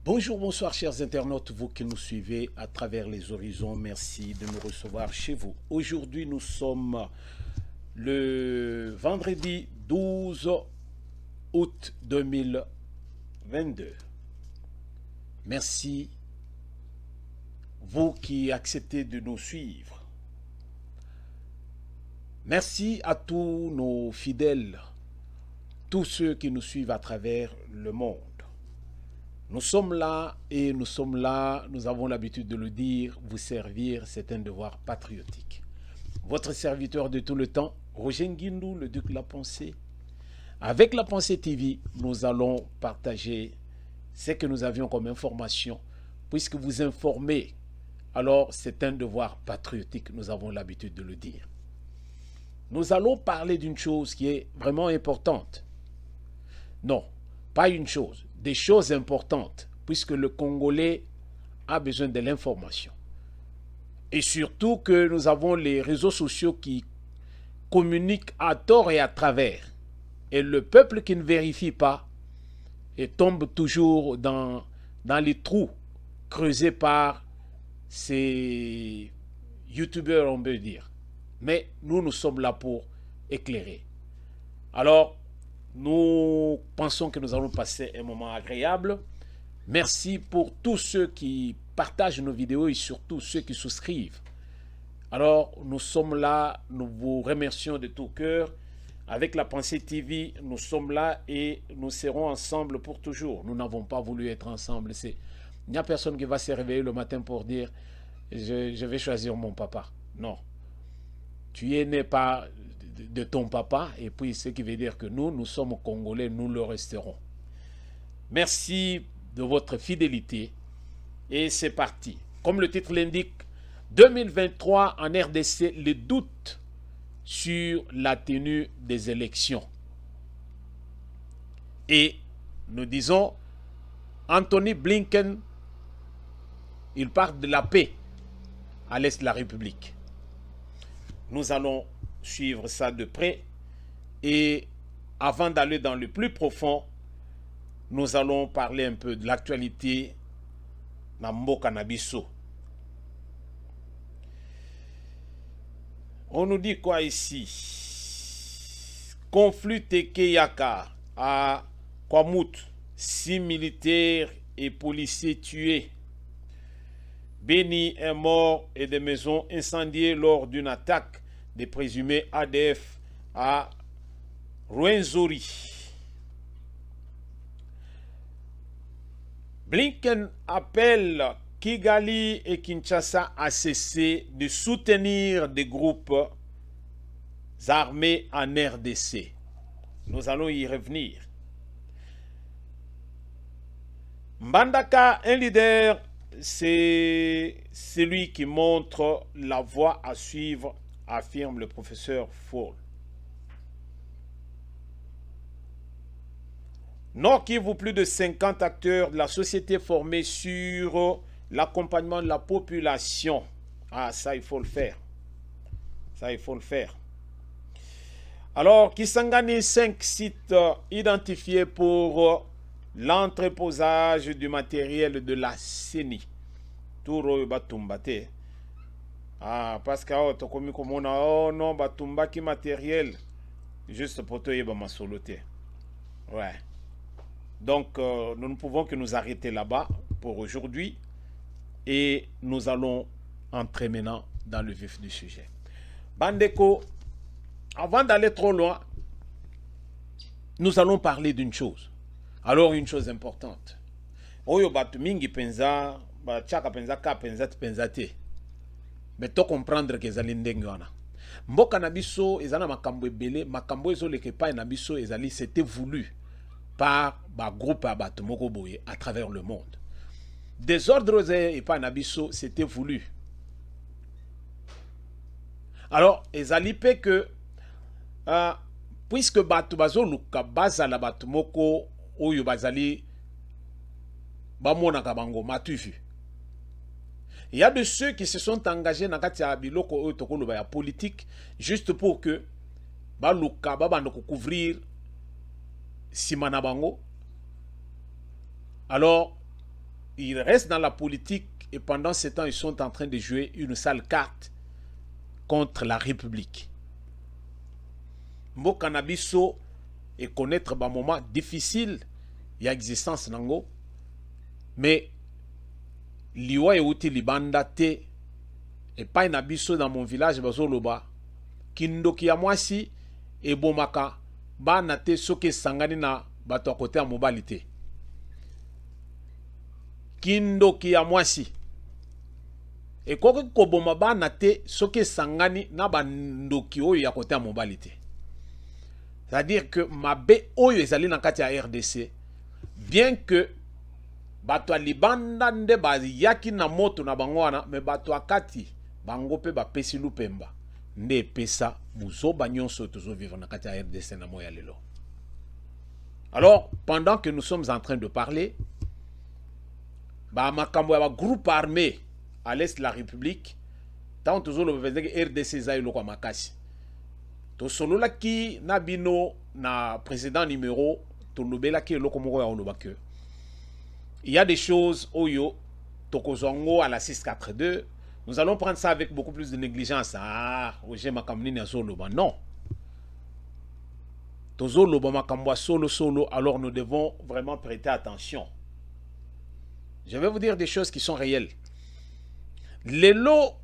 Bonjour, bonsoir chers internautes, vous qui nous suivez à travers les horizons, merci de nous recevoir chez vous. Aujourd'hui nous sommes le vendredi 12 août 2022. Merci vous qui acceptez de nous suivre. Merci à tous nos fidèles, tous ceux qui nous suivent à travers le monde. Nous sommes là et nous avons l'habitude de le dire, vous servir, c'est un devoir patriotique. Votre serviteur de tout le temps, Roger Nguindou, le Duc de la Pensée. Avec la Pensée TV, nous allons partager ce que nous avions comme information. Puisque vous informez, alors c'est un devoir patriotique, nous avons l'habitude de le dire. Nous allons parler d'une chose qui est vraiment importante. Non, pas une chose. Des choses importantes, puisque le Congolais a besoin de l'information. Et surtout que nous avons les réseaux sociaux qui communiquent à tort et à travers. Et le peuple qui ne vérifie pas et tombe toujours dans les trous creusés par ces youtubeurs, on peut dire. Mais nous sommes là pour éclairer. Alors, nous pensons que nous allons passer un moment agréable. Merci pour tous ceux qui partagent nos vidéos et surtout ceux qui souscrivent. Alors, nous sommes là, nous vous remercions de tout cœur. Avec la Pensée TV, nous sommes là et nous serons ensemble pour toujours. Nous n'avons pas voulu être ensemble. Il n'y a personne qui va se réveiller le matin pour dire « je vais choisir mon papa ». Non. Tu es né pas de ton papa, et puis ce qui veut dire que nous sommes Congolais, nous le resterons. Merci de votre fidélité et c'est parti. Comme le titre l'indique, 2023 en RDC, le doute sur la tenue des élections. Et nous disons, Anthony Blinken, il parle de la paix à l'est de la République. Nous allons suivre ça de près et avant d'aller dans le plus profond, nous allons parler un peu de l'actualité na mboka na biso. On nous dit quoi ici? Conflit Tekeyaka à Kwamut, 6 militaires et policiers tués. Béni est mort et des maisons incendiées lors d'une attaque des présumés ADF à Rwenzori. Blinken appelle Kigali et Kinshasa à cesser de soutenir des groupes armés en RDC. Nous allons y revenir. Mbandaka, un leader, c'est celui qui montre la voie à suivre, affirme le professeur Fall. Nord Kivu, plus de 50 acteurs de la société formés sur l'accompagnement de la population. Ah, ça, il faut le faire. Ça, il faut le faire. Alors, Kisangani, 5 sites identifiés pour l'entreposage du matériel de la CENI. Touro Batumbate. Ah, parce que oh non, Batumba qui matériel. Juste pour te yeba ma soloté. Ouais. Donc, nous ne pouvons que nous arrêter là-bas pour aujourd'hui. Et nous allons entrer maintenant dans le vif du sujet. Bandeko, avant d'aller trop loin, nous allons parler d'une chose. Alors une chose importante. Oyo batu mingi penza, ba chaka penza ka penza te. Mais to comprendre que ezali ndenge wana. Mboka na biso ezana makambo ebele, makambo ezoleke pa na biso ezali c'était voulu par ba groupe à batu moko boye à travers le monde. Des ordres et pas na biso c'était voulu. Alors ezali pe que puisque batu bazo luka bazala batu moko oyo bazali bamona kabango matufu. Il y a de ceux qui se sont engagés dans la biloko politique juste pour que baluka babando couvrir simana bango. Alors ils restent dans la politique et pendant ce temps ils sont en train de jouer une sale carte contre la République. Mboka na biso et connaître ba moment difficile il y a existence nango mais liwa euti libanda te et pas na biso dans mon village bazoloba kindoki ya mwasi e bomaka bana te soki sangani na bato côté ya mobali te. Kindoki ya mwasi e koki koboma bana te soki sangani na bandoki oyo ya côté ya mobali te. C'est-à-dire que mabe oyo ezali na kati ya RDC bien que bato a libanda nde ba yaki na moto na bango wana me bato akati bango pe ba pesi lupemba nde pesa buzo banyonso tozo vivre na kati ya RDC na moya lelo. Alors pendant que nous sommes en train de parler ba makambo ya ba groupe armé à l'est de la République tant tozo le vezeke RDC za yelo kwa makasi to solola ki na bino na président numéro to lobela ki eloko moko ya oloba ke il y a des choses oyo tokozongo à la 642. Nous allons prendre ça avec beaucoup plus de négligence. Ah, oje makamni na solo ba non. Tozolo ba makambo solo alors nous devons vraiment prêter attention. Je vais vous dire des choses qui sont réelles. Les lots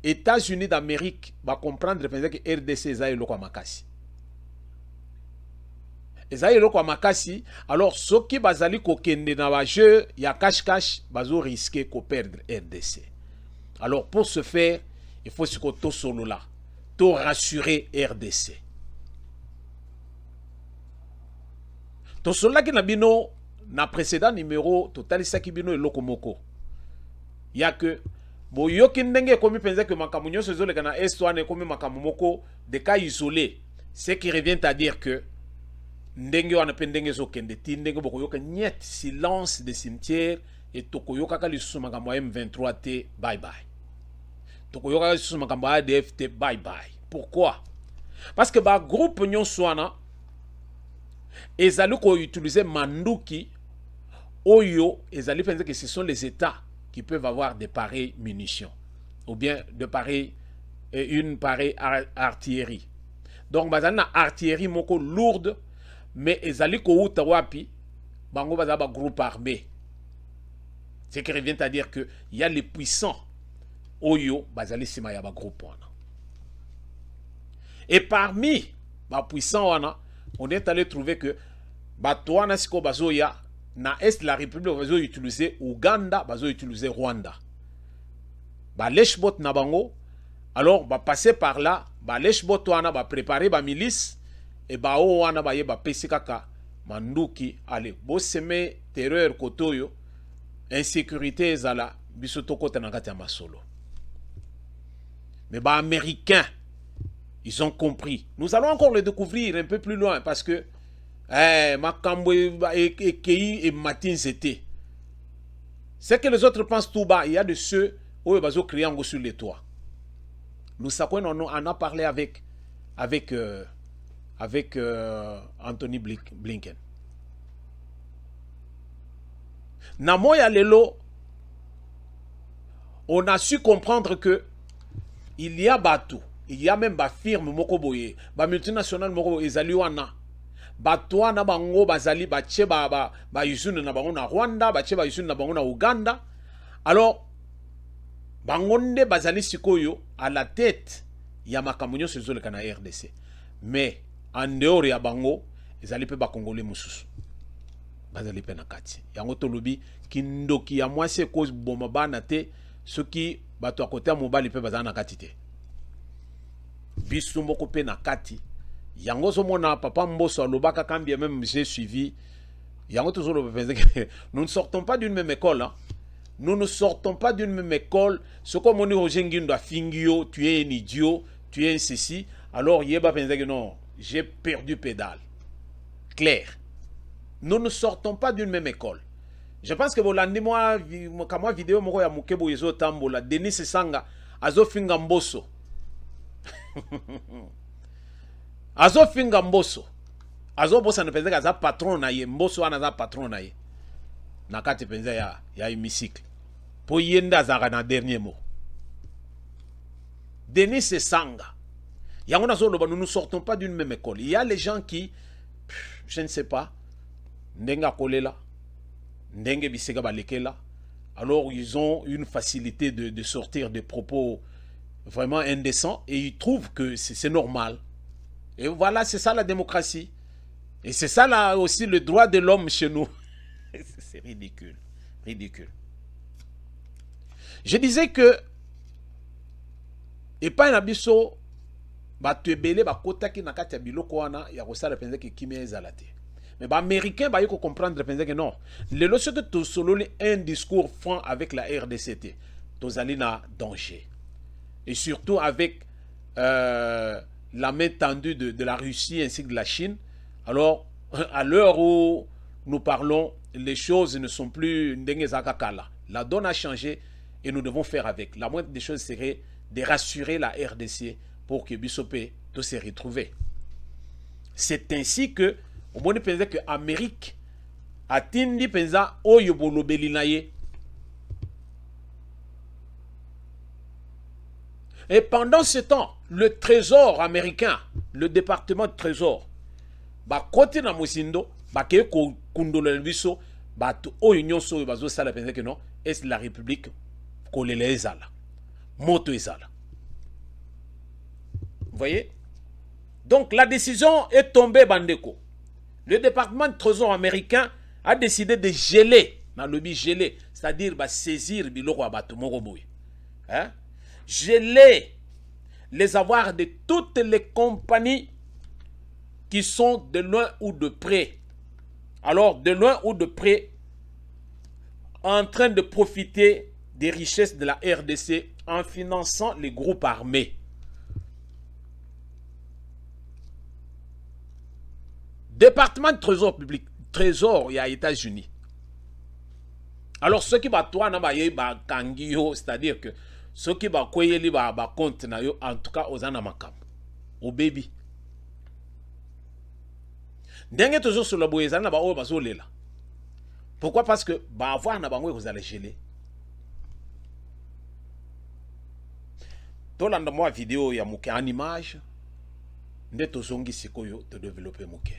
États-Unis d'Amérique va comprendre que RDC za eloko makasi. Ezayelo kwa makasi, alors ceux qui bazali kokende na ba jeu ya cache bazo risquer ko perdre RDC. Alors pour ce faire, il faut se to solo là, to rassurer RDC. To solo là ki na bino na précédent numéro total saki bino eloko moko. Ya que boyoki ndenge komi penza que makamunyo se zole kana est komi makamumoko de cas isolés. Ce qui revient à dire que ndenge wana pe ndenge zokende ti ndenge bokoyoka nyet silence de cimetière et tokoyoka ka lisusu makambo ya M23 te bye bye. Tokoyoka ka lisusu makambo ya ADF te bye bye. Pourquoi? Parce que ba groupe nyonso wana ezali ko utiliser manduki oyo ezali penser que ce sont les États qui peuvent avoir des pareilles munitions ou bien de pareilles une pareille artillerie. Donc bazali na artillerie moko lourde mais ezali ko uta wapi bango baza ba groupe armé. Ce qui revient à dire que il y a les puissants oyo bazali sima ya ba groupe wana. Et parmi ba puissants wana, on est allé trouver que bato wana siko bazoya na est de la République bazo utiliser Ouganda, bazo utiliser Rwanda. Ba lèche-bot na bango, alors ba passer par là, ba lèche-bot wana ba préparer ba milice et ba o wana ba yeba pesi kaka manduki ale bo seme terreur kotoyo insécurité ezala bisoto kota na kati ya masolo. Mais ba américains ils ont compris. Nous allons encore le découvrir un peu plus loin parce que makambo et matin c'était. C'est que les autres pensent tout bas. Il y a de ceux où ils vont crier sur les toits. Nous savons, on a parlé avec Anthony Blinken. Namoya Lelo, on a su comprendre que il y a bateau, il y a même ba firme mokoboye, ba multinationale moko ezali wana. Batwa na bango bazali bache ba usine na bango na Rwanda, bache ba usine na bango na Uganda. Alors bangonde bazali sikoyo à la tête ya makamunyo sezole kana RDC. Mais en dehors ya bango ezali pe ba congolais mususu. bazali pe na kati yango tolobi kindoki ya mwasi cause boma bana te soki bato akote mobali pe bazana na kati te biso moko pe na kati yango so mona papa Mbosso alobaka kambia même j'ai suivi yango toujours le nous ne sortons pas d'une même école hein. Nous ne sortons pas d'une même école. Ce qu'on dit Roger Nguindo Fingio, tu es un idiot, tu es un ceci. Alors, Yeba pense que non, j'ai perdu pédale. Clair. Nous ne sortons pas d'une même école. Je pense que Bolandi, moi, quand moi vidéo, moi, il y a Mukebo Tambola, Denis Sanga, Azo Finga Mbosso. Azo Finga Mbosso. Azo Bossa ne pense que Aza patron na ye, Mbosso anaza patron na ye. Nakati pense ya hémicycle. Pour yenda zara na dernier mot. Denis Sanga. Nous ne sortons pas d'une même école. Il y a les gens qui, je ne sais pas, Ndenga Kolela, Ndenge Bisega Balekela, alors ils ont une facilité de sortir des propos vraiment indécents et ils trouvent que c'est normal. Et voilà, c'est ça la démocratie. Et c'est ça là aussi le droit de l'homme chez nous. C'est ridicule. Ridicule. Je disais que et pas un abisso ba tebele ba kotaki na kati ya biloko wana ya kosala penza ke kimia ezalate. Mais ba américain ba yoko comprendre penza que non. Le lorsque tu solo un discours franc avec la RDC, tozali na danger. Et surtout avec la main tendue de la Russie ainsi que de la Chine. Alors à l'heure où nous parlons, les choses ne sont plus ndengezakakala. La donne a changé et nous devons faire avec. La moindre des choses serait de rassurer la RDC pour que Bissopé tout se retrouve. C'est ainsi que, au moins, pense que l'Amérique a tindi penza oyobolo belinaye. Et pendant ce temps, le trésor américain, le département de trésor, ba côté na Mosindo, ba ke ko kundolo biso, ba to union so bazo sala penza que non, est la République kolele ezala. Moto ezala. Vous voyez? Donc la décision est tombée, Bandeko. Le département de trésor américain a décidé de geler, dans le but geler, c'est-à-dire saisir biloko abatumoroboui. Hein? Geler les avoirs de toutes les compagnies qui sont de loin ou de près. Alors, de loin ou de près, en train de profiter des richesses de la RDC en finançant les groupes armés. Département de trésor public, trésor, il y a États-Unis. Alors, ceux qui battent toi, c'est-à-dire que ceux qui battent compte, en tout cas, aux anamakam, au baby. Dernier toujours sur le boyezan, pourquoi? Parce que, vous allez geler. Dans la vidéo, il y a en image, de développer Mouké.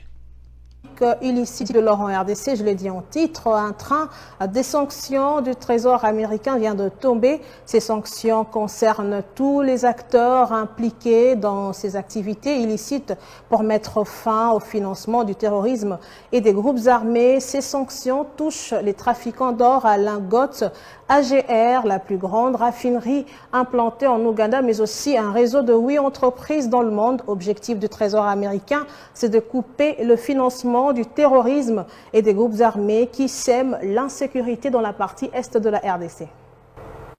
Illicite de l'or en RDC, je l'ai dit en titre, un train des sanctions du Trésor américain vient de tomber. Ces sanctions concernent tous les acteurs impliqués dans ces activités illicites pour mettre fin au financement du terrorisme et des groupes armés. Ces sanctions touchent les trafiquants d'or à lingots, AGR, la plus grande raffinerie implantée en Ouganda, mais aussi un réseau de 8 entreprises dans le monde. Objectif du Trésor américain, c'est de couper le financement du terrorisme et des groupes armés qui sèment l'insécurité dans la partie est de la RDC.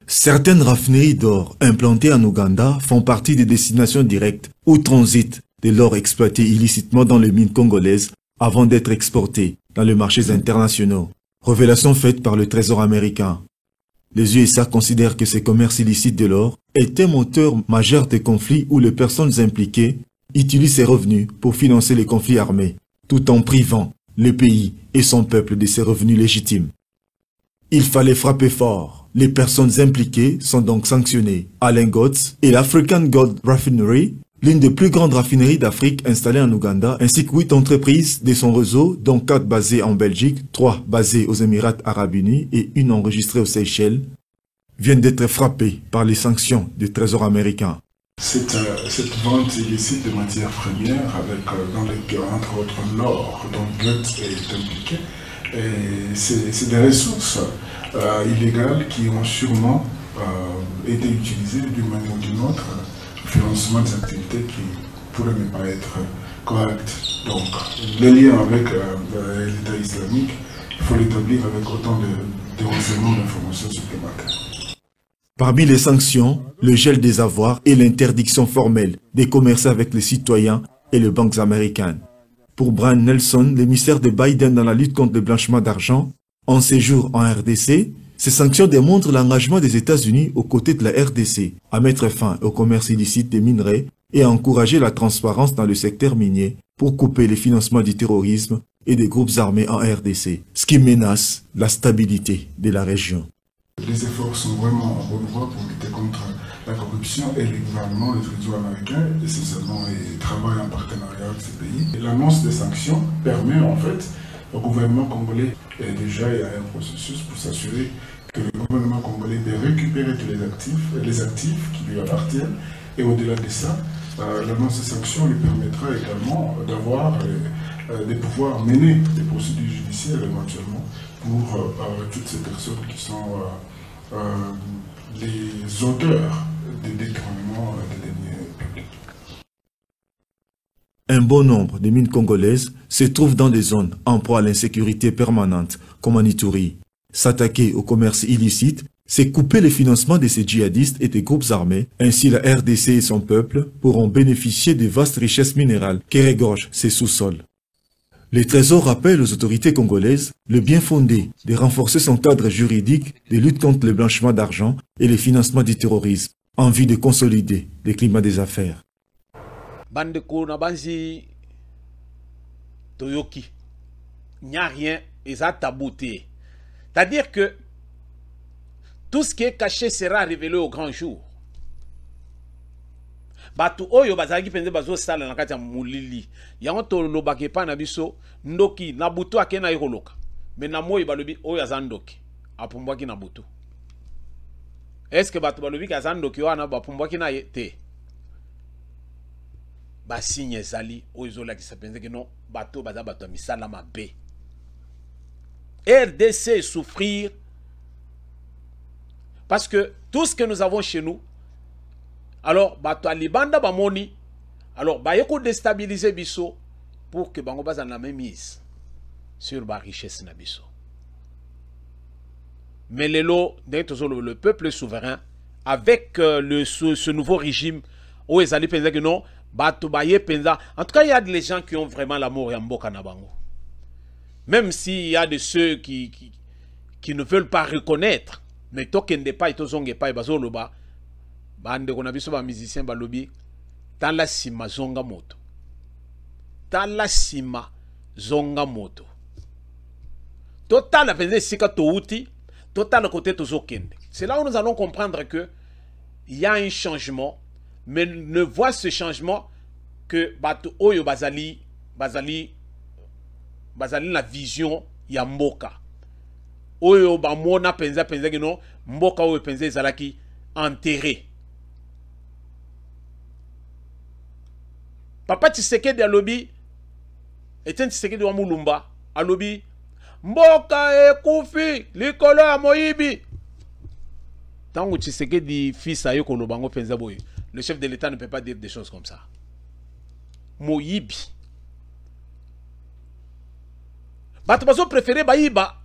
Certaines raffineries d'or implantées en Ouganda font partie des destinations directes où transitent de l'or exploité illicitement dans les mines congolaises avant d'être exporté dans les marchés internationaux. Révélation faite par le Trésor américain. Les USA considèrent que ces commerces illicites de l'or est un moteur majeur des conflits où les personnes impliquées utilisent ces revenus pour financer les conflits armés, tout en privant le pays et son peuple de ses revenus légitimes. Il fallait frapper fort. Les personnes impliquées sont donc sanctionnées. Alain Gotts et l'African Gold Refinery, l'une des plus grandes raffineries d'Afrique installée en Ouganda, ainsi que 8 entreprises de son réseau, dont 4 basées en Belgique, 3 basées aux Émirats Arabes Unis et une enregistrée aux Seychelles, viennent d'être frappées par les sanctions du Trésor américain. Cette vente illicite de matières premières, avec dans lesquelles, entre autres, l'or, dont Goetz est impliqué, C'est des ressources illégales qui ont sûrement été utilisées d'une manière ou d'une autre au financement des activités qui pourraient ne pas être correctes. Donc, le lien avec l'État islamique, il faut l'établir avec autant de renseignements d'informations supplémentaires. Parmi les sanctions, le gel des avoirs et l'interdiction formelle des commerces avec les citoyens et les banques américaines. Pour Brian Nelson, l'émissaire de Biden dans la lutte contre le blanchiment d'argent, en séjour en RDC, ces sanctions démontrent l'engagement des États-Unis aux côtés de la RDC à mettre fin au commerce illicite des minerais et à encourager la transparence dans le secteur minier pour couper les financements du terrorisme et des groupes armés en RDC, ce qui menace la stabilité de la région. Les efforts sont vraiment en bonne voie pour lutter contre la corruption et les gouvernements, les trésors américains, essentiellement, travaillent en partenariat avec ces pays. L'annonce des sanctions permet en fait au gouvernement congolais, et déjà il y a un processus pour s'assurer que le gouvernement congolais peut récupérer tous les actifs qui lui appartiennent. Et au-delà de ça, l'annonce des sanctions lui permettra également d'avoir de pouvoir mener des procédures judiciaires éventuellement pour toutes ces personnes qui sont les auteurs des détournements des deniers publics. Un bon nombre de mines congolaises se trouvent dans des zones en proie à l'insécurité permanente, comme en Ituri. S'attaquer au commerce illicite, c'est couper le financement de ces djihadistes et des groupes armés. Ainsi, la RDC et son peuple pourront bénéficier des vastes richesses minérales qui regorgent ces sous-sols. Le Trésor rappelle aux autorités congolaises le bien fondé de renforcer son cadre juridique de lutte contre le blanchiment d'argent et le financement du terrorisme, en vue de consolider le climat des affaires. Bandeko na banzi Toyoki, il n'y a rien et ça tabouté. C'est-à-dire que tout ce qui est caché sera révélé au grand jour. Batu oyo bazaki penze bazo sala na kati ya mulili. Yango to lobake pa na biso ndoki na butu akena ikoloka. Mais na moyi balobi oyo azandoki. Apumbwaki na butu. Est-ce que batu balobi ka azandoki wana bapumbwaki na te? Ba signe ezali oyo zola ki sapenze que non bato baza bato misala mabe. RDC souffrir parce que tout ce que nous avons chez nous, alors bato alibanda bamoni, alors bayeko déstabiliser biso pour que bango baza na même mise sur ba richesse na biso. Mais le peuple souverain avec ce nouveau régime où ils allaient penser que non bato baye penza. En tout cas, il y a des gens qui ont vraiment l'amour et mboka na bango. Même s'il y a de ceux qui ne veulent pas reconnaître, mais token de pas et tozonge pas et bazoloba, bande qu'on a vu sur un musicien balobi, tala sima zonga moto. Tala sima zonga moto. Total a pensé sika touti, total à côté tozokende. C'est là où nous allons comprendre que il y a un changement, mais ne voit ce changement que bato oyo bazali la vision ya mboka. Oyo ba mona penza que non mboka oyo penza ezalaki enterré. Papa Tshisekedi alobi Etienne Tshisekedi wa Mulumba alobi mboka ekufi likolo ya moyibi. Tango Tshisekedi fils ayo kolobango penza boye. Le chef de l'État ne peut pas dire des choses comme ça. Moyibi. Bato bazo préféré bayiba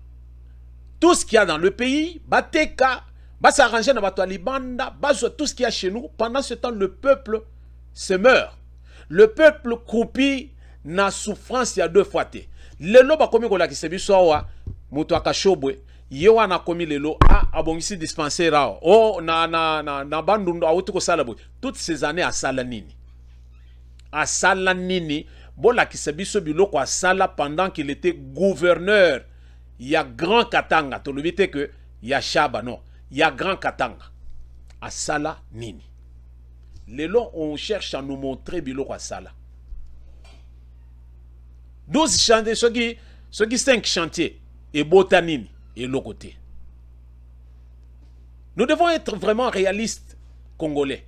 tout ce qu'il y a dans le pays, bateka, ba s'arranger na bato alibanda, bazo tout ce qu'il y a chez nous. Pendant ce temps, le peuple se meurt. Le peuple croupit na souffrance il y a deux fois té. Lelo ba komi kola kisebi soa muto akashobwe. Yewa na komi lelo abongisi dispensaire na bandundu awuti ko sala boy. Toutes ces années à Salanini. À Salanini, bola kisebiso biloko à Sala pendant qu'il était gouverneur. Il y a Grand Katanga. Tu l'oublies que il y a Chaba, non. Il y a Grand Katanga. À Sala Nini. Lelo, on cherche à nous montrer biloko à Sala. 12 chantiers, ceux qui 5 chantiers. Et Botanini. Et l'autre côté. Nous devons être vraiment réalistes, Congolais.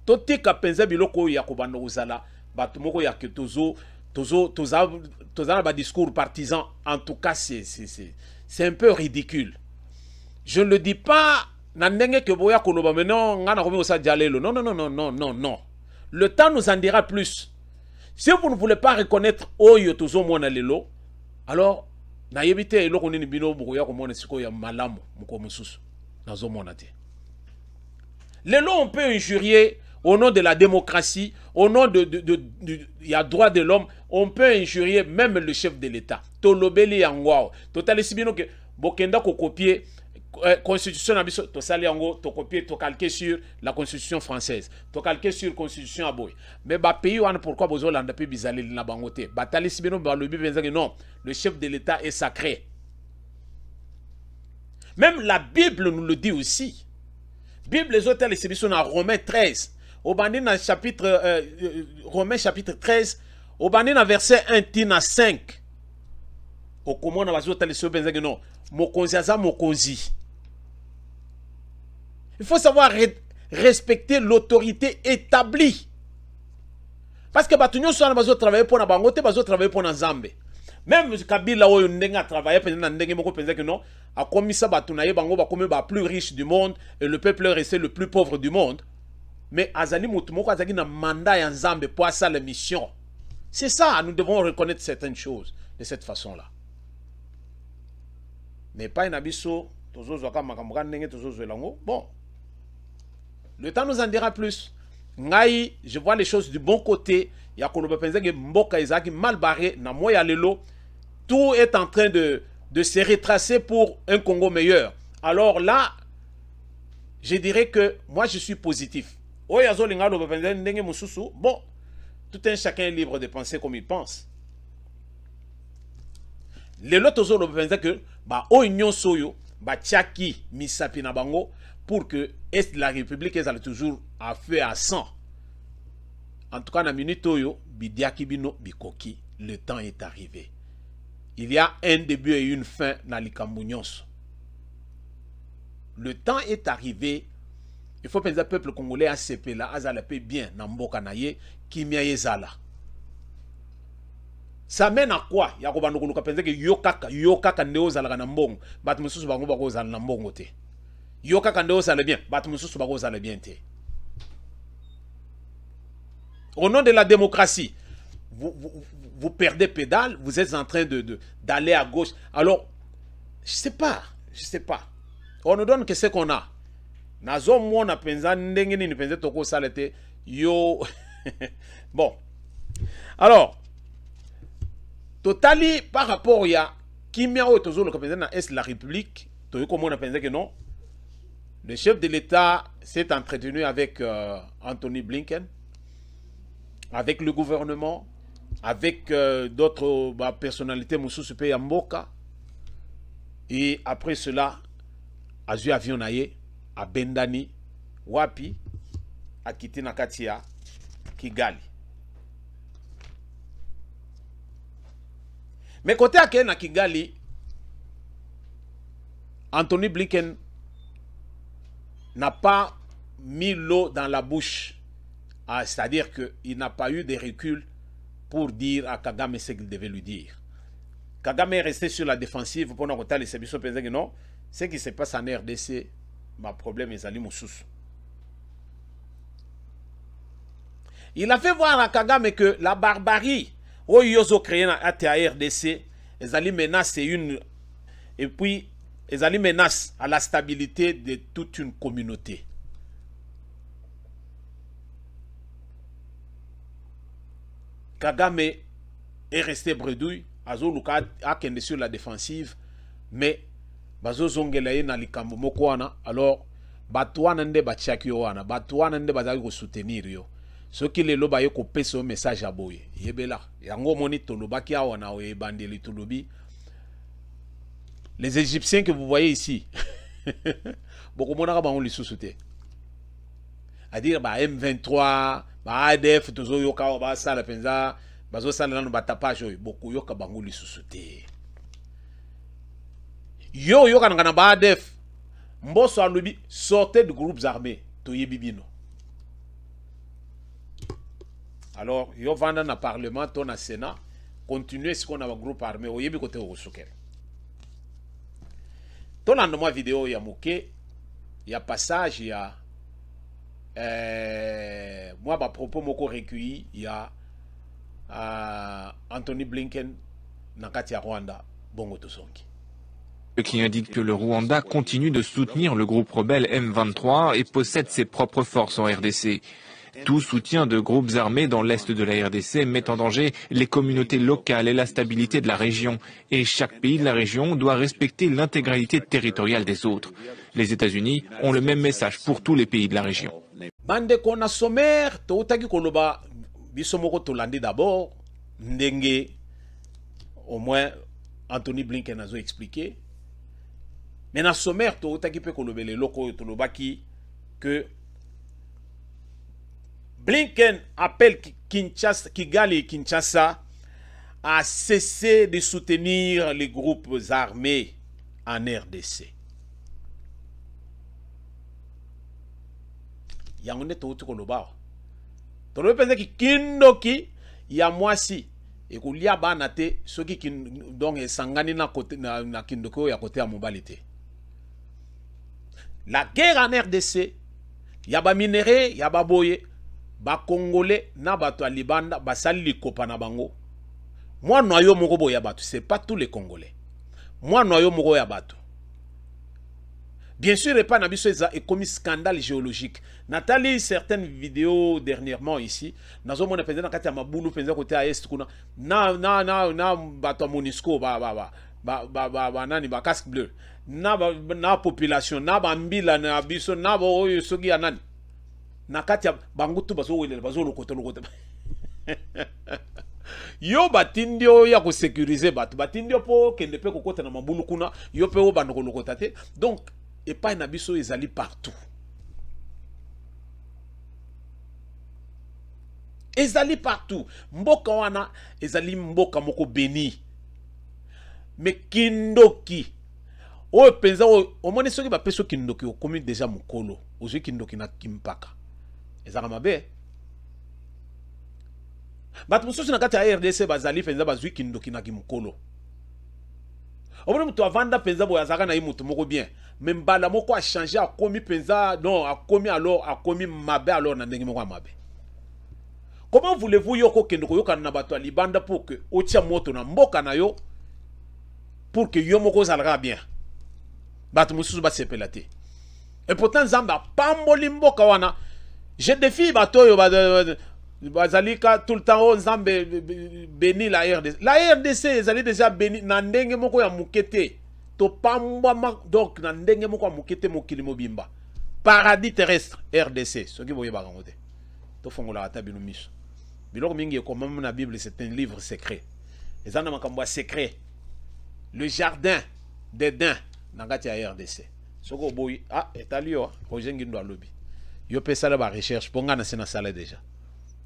Totika penza biloko ya kobanda uzala, batumoko ya ketozo, un discours partisan. En tout cas, c'est un peu ridicule. Je ne le dis pas. Non, non, non, non. Le temps nous en dira plus. Si vous ne voulez pas reconnaître Oyo Tozo Mona Lelo, alors, na yebite eloko nini bino bukoya komona siko ya malamu moko mususu nazo monate. Lelo on peut injurier au nom de la démocratie, au nom il y a droit de l'homme, on peut injurier même le chef de l'État. Tolobeli yangwao. Total sibino que bokenda ko copier constitution nabiso to sali yango to copier to calquer sur la constitution française, to calquer sur constitution aboy. Mais ba pays wana pourquoi bozo landa pe bizali na bangote. Batali sibino ba lobi benzaki non, le chef de l'État est sacré. Même la Bible nous le dit aussi. Bible les autres les sibison dans Romains 13. Au bandina chapitre Romains chapitre 13, au bandina verset 1 tina 5. Au comment na bazo tali so benzaki non, mokonzi aza mokonzi. Il faut savoir respecter l'autorité établie. Parce que batunyo so na bazo travailler pour na bangote, bazo travailler pour na Nzambe. Même Kabila oyo ndenga travailler pendant na ndenge moko penza que non, a commis ça batunaye bango ba comme ba plus riche du monde et le peuple est resté le plus pauvre du monde. Mais azali mutu moko azaki na mandat ya Nzambe pour ça la mission. C'est ça, nous devons reconnaître certaines choses de cette façon-là. Mais pas un abisso, bon. Le temps nous en dira plus. Ngai, je vois les choses du bon côté. Il y a Mboka Isaac mal barré, na moya lelo. Tout est en train de se retracer pour un Congo meilleur. Alors là, je dirais que moi je suis positif. Bon, tout un chacun est libre de penser comme il pense. Les lots que union soyo ba tchaki misapi na bango pour que est la République est toujours à feu à sang. En tout cas na minute oyo bidiaki bino bikoki, le temps est arrivé. Il y a un début et une fin na likambo nyonso. Le temps est arrivé. Il faut penser au peuple congolais ACP là azala pe bien na mboka na ye kimia yezala. Ça mène à quoi? Ya ko bando kuluka penza ke yokaka ndeo zala na mbongo bat mususu bango bako zala na mbongo te. Yokaka ndeo zala bien bat mususu bako zala bien te. Au nom de la démocratie, vous perdez pédale, vous êtes en train d'aller à gauche. Alors, je sais pas. On nous donne que ce qu'on a. Nazo mona penza ndenge ni penza toko salete yo. Bon. Alors, totali par rapport à Kimia ou toujours le capitaine est la République, comme on a pensé que non. Le chef de l'État s'est entretenu avec Anthony Blinken, avec le gouvernement, avec d'autres personnalités, Moussou Supé Yamboka. Et après cela, à Zuavionaye, à Bendani, Wapi, à Kitinakatia, Kigali. Mais côté à na Kigali, Anthony Blinken n'a pas mis l'eau dans la bouche. C'est-à-dire qu'il n'a pas eu de recul pour dire à Kagame ce qu'il devait lui dire. Kagame est resté sur la défensive pour nous les services que non. Ce qui se passe en RDC, ma problème est Ali Moussous. Il a fait voir à Kagame que la barbarie où ils ont créé la RDC, ils allaient menacer une. Et puis, ils allaient menacer à la stabilité de toute une communauté. Kagame est resté bredouille, Azoluka a kende sur la défensive, mais Bazo Zongelaye na likambo mokwana, alors Batouana nde bachaki wana, Batouana nde bazali ko soutenir yo. Ce qui les loba yo ko pesa message à boye. Yebela, yango moni tolobaki awana o ebandeli tolobi. Les Égyptiens que vous voyez ici, beaucoup monaka bango lisusuté. À dire ba M23, ba ADF tozo yoka ba sala penza, bazo sala na batapage yo, beaucoup yoka bango lisusuté. Yo yoka na ba ADF, mboso alubi sortez de groupes armés, toyebi bino. Alors, yo vanda na parlement, ton na Sénat, continuer ce qu'on a un groupe armé au yebi côté au soukere. Dans la vidéo il y a moqué, il y a passage, il y a moi à propos moko recueilli, il y a Anthony Blinken nakati ya Rwanda bongo tosongi. Qui indique que le Rwanda continue de soutenir le groupe rebelle M23 et possède ses propres forces en RDC. Tout soutien de groupes armés dans l'est de la RDC met en danger les communautés locales et la stabilité de la région. Et chaque pays de la région doit respecter l'intégralité territoriale des autres. Les États-Unis ont le même message pour tous les pays de la région. Bande kona sommaire, toutaki koloba bisomoko tolandi d'abord, ndenge au moins Anthony Blinken a expliqué. Mais dans le sommaire, toutaki pe kolobele loko tolobaki que Blinken appelle Kinshasa, Kigali et Kinshasa à cesser de soutenir les groupes armés en RDC. Yangonde touti koloba. Tolo pense ki kindoki ya mwasi et kulia banate soki donc sangani na côté na kindoko ya côté ya mobilité. La guerre en RDC, yaba minéré, yaba boye, ba congolais na bato a libanda basali likopa na bango. Moi noyo moko boya bato, c'est pas tous les congolais. Moi noyo moko ya bato. Bien sûr, et pas nabiso et comme scandale géologique. Nathalie certaines vidéos dernièrement ici, nazo mona penza na kati ya mabulu penza côté à est kuna na bato Monisco ba nani ba casque bleu. Na population na bambila na biso na bo oyo soki ya nani. Na kati ya bangutu bazo wele bazo lokoto. Yo batindio ya ko sécuriser bato batindio po kende pe kokota na mabulu kuna yo pe o bandoko lokota te. Donc et pas na biso ezali partout. Ezali partout. Mboka wana ezali mboka moko béni. Mais kindoki o penza o moni soki ba peso kindoki o komi déjà mukolo. Ozo kindoki na kimpaka. Ezaka mabe. Bat musosi na kati ya RDC bazali penza bazwi kindoki na kimukolo. Omoni mutu avanda penza boya zaka na mutu moko bien. Même bala moko a changé a komi penza non a komi alors a komi mabe alors na ndenge moko mabe. Comment voulez-vous yoko kendoko yoka na bato a libanda pour que otia moto na mboka na yo pour que yo moko zalaka bien. Bato mususu ba sepelate. Et pourtant Zamba pamboli mboka wana. Je défie bato yo bazalika tout le temps on Zambe béni la RDC. La RDC zali déjà béni na ndenge moko ya mukete. To pamba donc na ndenge moko ya mukete mokili mobimba. Paradis terrestre RDC. Ce qui voyez barangote. To fongola ata bino miso. Biloko mingi comme même na Bible c'est un livre secret. Les ana makambo secret. Le jardin d'Éden nangati ya RDC. Soko boy etalio Roger Ngindo alobi. Yo pesa la recherche ponga na sena sala déjà.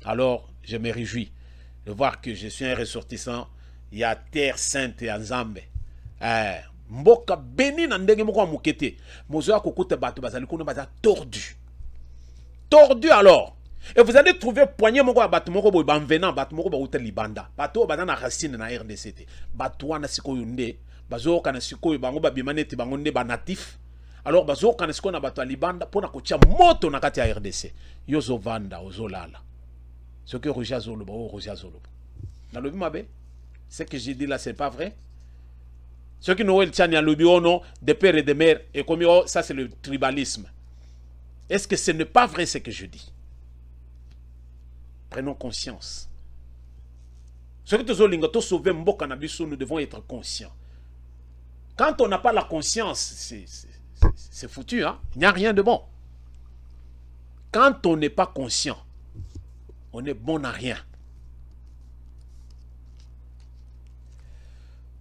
Alors, je me réjouis de voir que je suis un ressortissant. Il y a terre sainte et Nzambe. Mboka béni na ndenge moko mukete. Mozo akokuta bato bazali kuna baza tordu. Tordu alors. Et vous allez trouver poignée moko bato moko boy banvenant bato moko ba hotel libanda. Bato baza na racine na RDC. Bato wana sikoyo nde bazo kana sikoyo bango ba bimaneti bango nde ba natif. Alors bazo kana sikoyo na bato libanda pona kotia moto na kati ya RDC. Yozo vanda ozolala. Ce que Roger Zoloba, Roger Zoloba. Dans le Bimabe, ce que j'ai dit là, c'est pas vrai. Ce qui nous tient à l'obi au nom des pères et des mères, et comme ça c'est le tribalisme. Est-ce que ce n'est pas vrai ce que je dis? Prenons conscience. Ce que nous sauver Mboka Nabiso, nous devons être conscients. Quand on n'a pas la conscience, c'est foutu, hein? Il n'y a rien de bon. Quand on n'est pas conscient, on est bon à rien.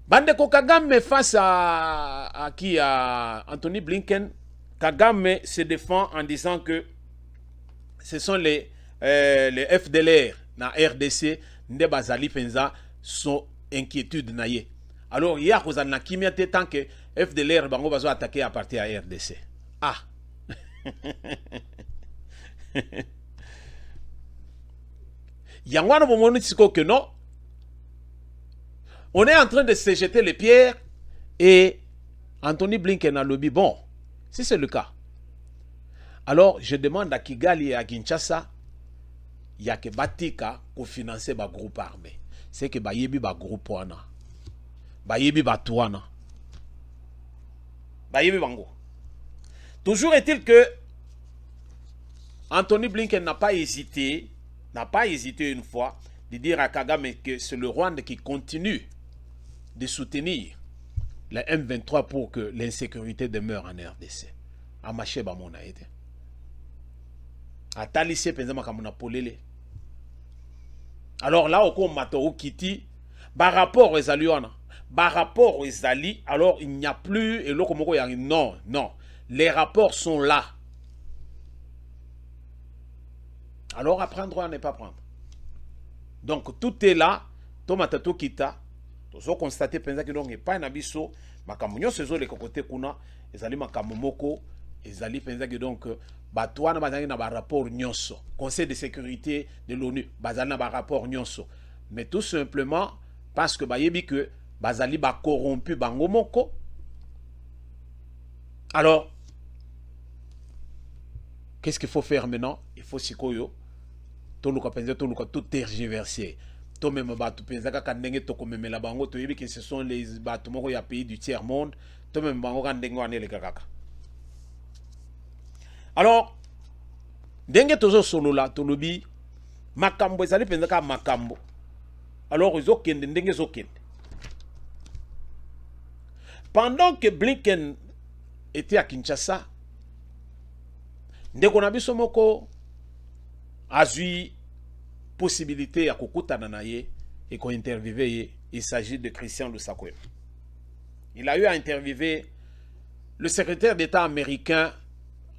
Bandeko Kagame face à qui? À Anthony Blinken. Kagame se défend en disant que ce sont les FDLR na RDC nde bazali penza sont inquiétudes naye. Alors il y a cause na kimia tant que FDLR bango bazo attaquer à partir à RDC. Ah. Yangwana bomoni siko que non. On est en train de se jeter les pierres et Anthony Blinken a lobby. Bon, si c'est le cas, alors je demande à Kigali et à Kinshasa, il y a que Batika pour financer le groupe armé. C'est que Bayebi ba groupe wana. Bayebi ba touana. Bayebi bango. Toujours est-il que Anthony Blinken n'a pas hésité une fois de dire à Kagame que c'est le Rwanda qui continue de soutenir le M23 pour que l'insécurité demeure en RDC. Amaché ba mona été. Atalissé penzama kamuna polele. Alors là, au Matoro Kiti, par rapport aux Aliouana, par rapport aux Ali, alors il n'y a plus, et l'Okomoko Yang, non, non, les rapports sont là. Alors à prendre ou à ne pas prendre. Donc tout est là, Tomatato Kita, tous ont constaté que il n'y a pas un abisso, Makamunyo se zo les cocotés kuna, les Ali Makamomoko, les Ali Penzaki donc. Batouana bazali na ba rapport nyonso, Conseil de sécurité de l'ONU bazali na ba rapport nyonso, mais tout simplement parce que bayebi que bazali ba corrompu bango moko. Alors qu'est-ce qu'il faut faire maintenant? Il faut sikoyo to luka penza to luka tout tergiverser. To même batu penza ka ndenge to komemela bango to yebi que ce sont les batu moko ya pays du tiers monde, to même bango ka ndenge wane le kakaka. Alors, denge tozo solo la tolobi makambo ezali penza ka makambo. Alors ils ont kende ndenge zo kende. Pendant que Blinken était à Kinshasa, ndeko na biso moko azui possibilité ya kokutana na ye et ko interviewer ye. Il s'agit de Christian Lusakwe. Il a eu à interviewer le secrétaire d'État américain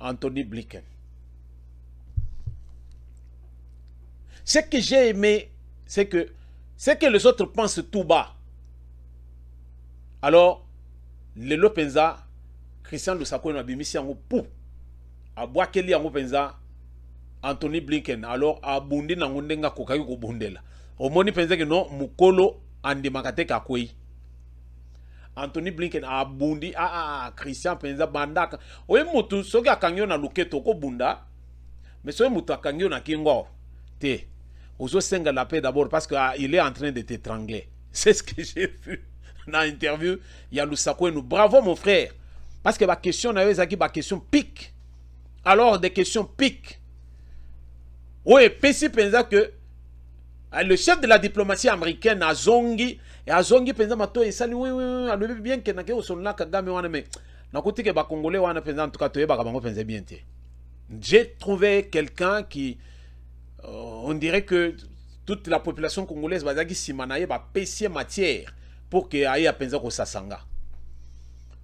Anthony Blinken. Ce que j'ai aimé, c'est que les autres pensent tout bas. Alors, le Lopenza, Christian Lusakwe n'a bimisi en pou. A boakeli en Penza, Anthony Blinken. Alors, a bundi na ngundenga kokayu ko bundela. Au moni penza que non, mukolo andi makate kakoi. Anthony Blinken a bundi Christian penza bandaka. Oye mutu soki akangyo na luketo ko bunda. Mais soki mutu akangyo na kingo. Te. Ozo senga la paix d'abord parce qu'il est en train de t'étrangler. C'est ce que j'ai vu dans l'interview. Il y a Lusakwe nous. Bravo mon frère. Parce que ma question na ezaki ba question pique. Alors des questions pique. Oui, Pessi pensa que le chef de la diplomatie américaine a zongi et a zongi pensa mato et sali oui oui bien que na ke osonna Kagame wana mais na kuti ke ba congolais wana pensa en tout cas to ba bango pensa bien te. J'ai trouvé quelqu'un qui on dirait que toute la population congolaise bazaki simanaye ba pesier matière pour que aille a pensa ko sasanga.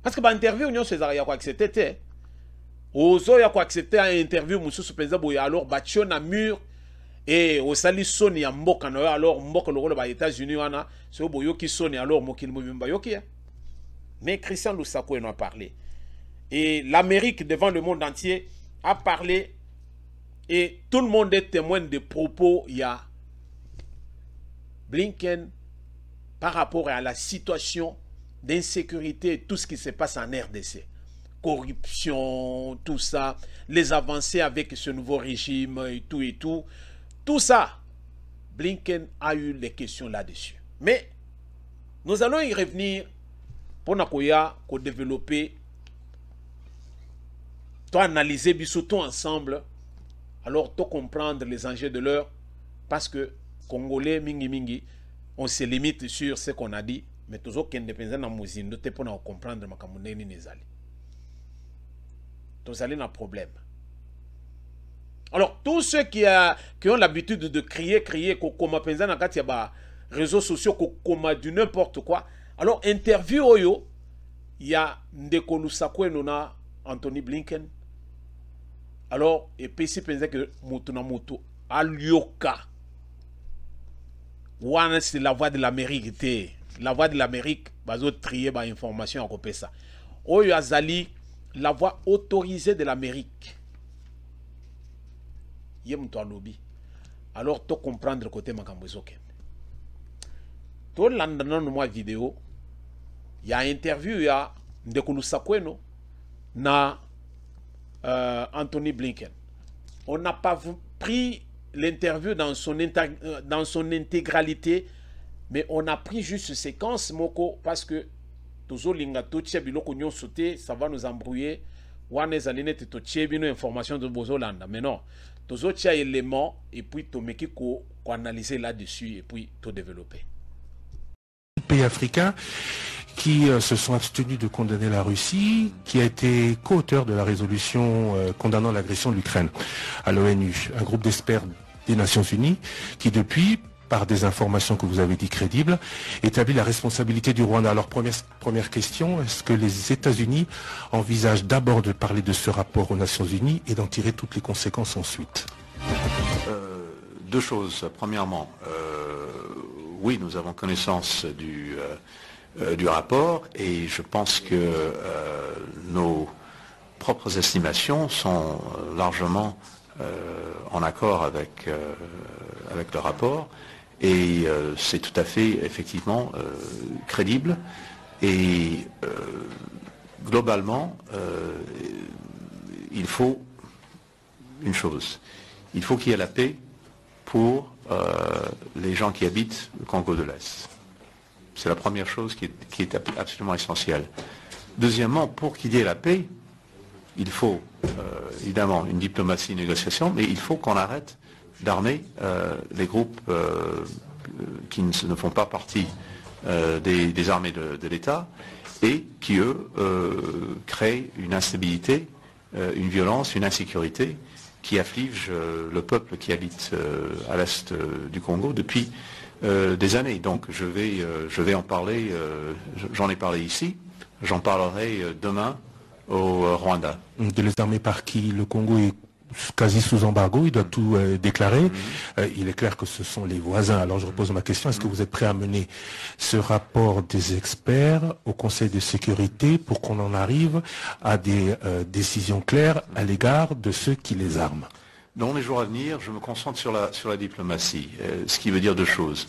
Parce que ba interview nyo César ya ko accepter ozo ya ko accepter un interview mususu pensa boya alors batio na mur. Et au sali soni ya mboka na alors mboka lokolo ba États-Unis wana so boyoki soni alors mokili mobimba yoki. Mais Christian Lusakwe en a parlé. Et l'Amérique devant le monde entier a parlé et tout le monde est témoin des propos il y a Blinken par rapport à la situation d'insécurité et tout ce qui se passe en RDC. Corruption, tout ça, les avancées avec ce nouveau régime et tout. Tout ça, Blinken a eu les questions là-dessus. Mais nous allons y revenir pour nous développer, pour analyser surtout ensemble, alors pour comprendre les enjeux de l'heure, parce que Congolais, mingi, on se limite sur ce qu'on a dit, mais toujours qu'il dépend de la musique, nous pour comprendre ce que nous allons. Nous allons un problème. Alors, tous ceux qui ont l'habitude de crier, comme on pense dans les réseaux sociaux, comme du n'importe quoi. Alors, interview Oyo, il y a Ndeko Lusakwe Nona, Anthony Blinken. Alors, et puis si pense que Mutuna Mutu, Alioka, Wana c'est la voix de l'Amérique, la voix de l'Amérique, bazo trier ba information à copier ça. Oyo Azali, la voix autorisée de l'Amérique. Alors, tu comprendre le côté Makambozoke. to landa non moi vidéo il y a interview ya Ndekulu Sakweno na Anthony Blinken. On n'a pas pris l'interview dans son intégralité, mais on a pris juste séquence moko parce que tozo linga to biloko nyon sauté, ça va nous embrouiller. Wane zaline te to bino information de Bozolanda, mais non. Tozo tia éléments et puis to meki ko analyser là-dessus et puis to développer. Pays africains qui se sont abstenus de condamner la Russie, qui a été co-auteur de la résolution condamnant l'agression de l'Ukraine à l'ONU, un groupe d'experts des Nations Unies qui depuis, par des informations que vous avez dit crédibles, établit la responsabilité du Rwanda. Alors première question, est-ce que les États-Unis envisagent d'abord de parler de ce rapport aux Nations Unies et d'en tirer toutes les conséquences ensuite? Deux choses. Premièrement, oui, nous avons connaissance du rapport et je pense que nos propres estimations sont largement en accord avec le rapport et c'est tout à fait effectivement crédible et globalement il faut une chose, il faut qu'il y ait la paix pour les gens qui habitent le Congo de l'Est. C'est la première chose qui est absolument essentielle. Deuxièmement, pour qu'il y ait la paix, il faut évidemment une diplomatie, une négociation, mais il faut qu'on arrête d'armer les groupes qui ne font pas partie des armées de l'État et qui, eux, créent une instabilité, une violence, une insécurité qui afflige le peuple qui habite à l'est du Congo depuis des années. Donc je vais en parler, j'en ai parlé ici, j'en parlerai demain au Rwanda. De les armer par qui? Le Congo est quasi sous embargo, il doit tout déclarer. Il est clair que ce sont les voisins. Alors je repose ma question, est-ce que vous êtes prêt à mener ce rapport des experts au Conseil de sécurité pour qu'on en arrive à des décisions claires à l'égard de ceux qui les arment? Dans les jours à venir, je me concentre sur la diplomatie, ce qui veut dire deux choses.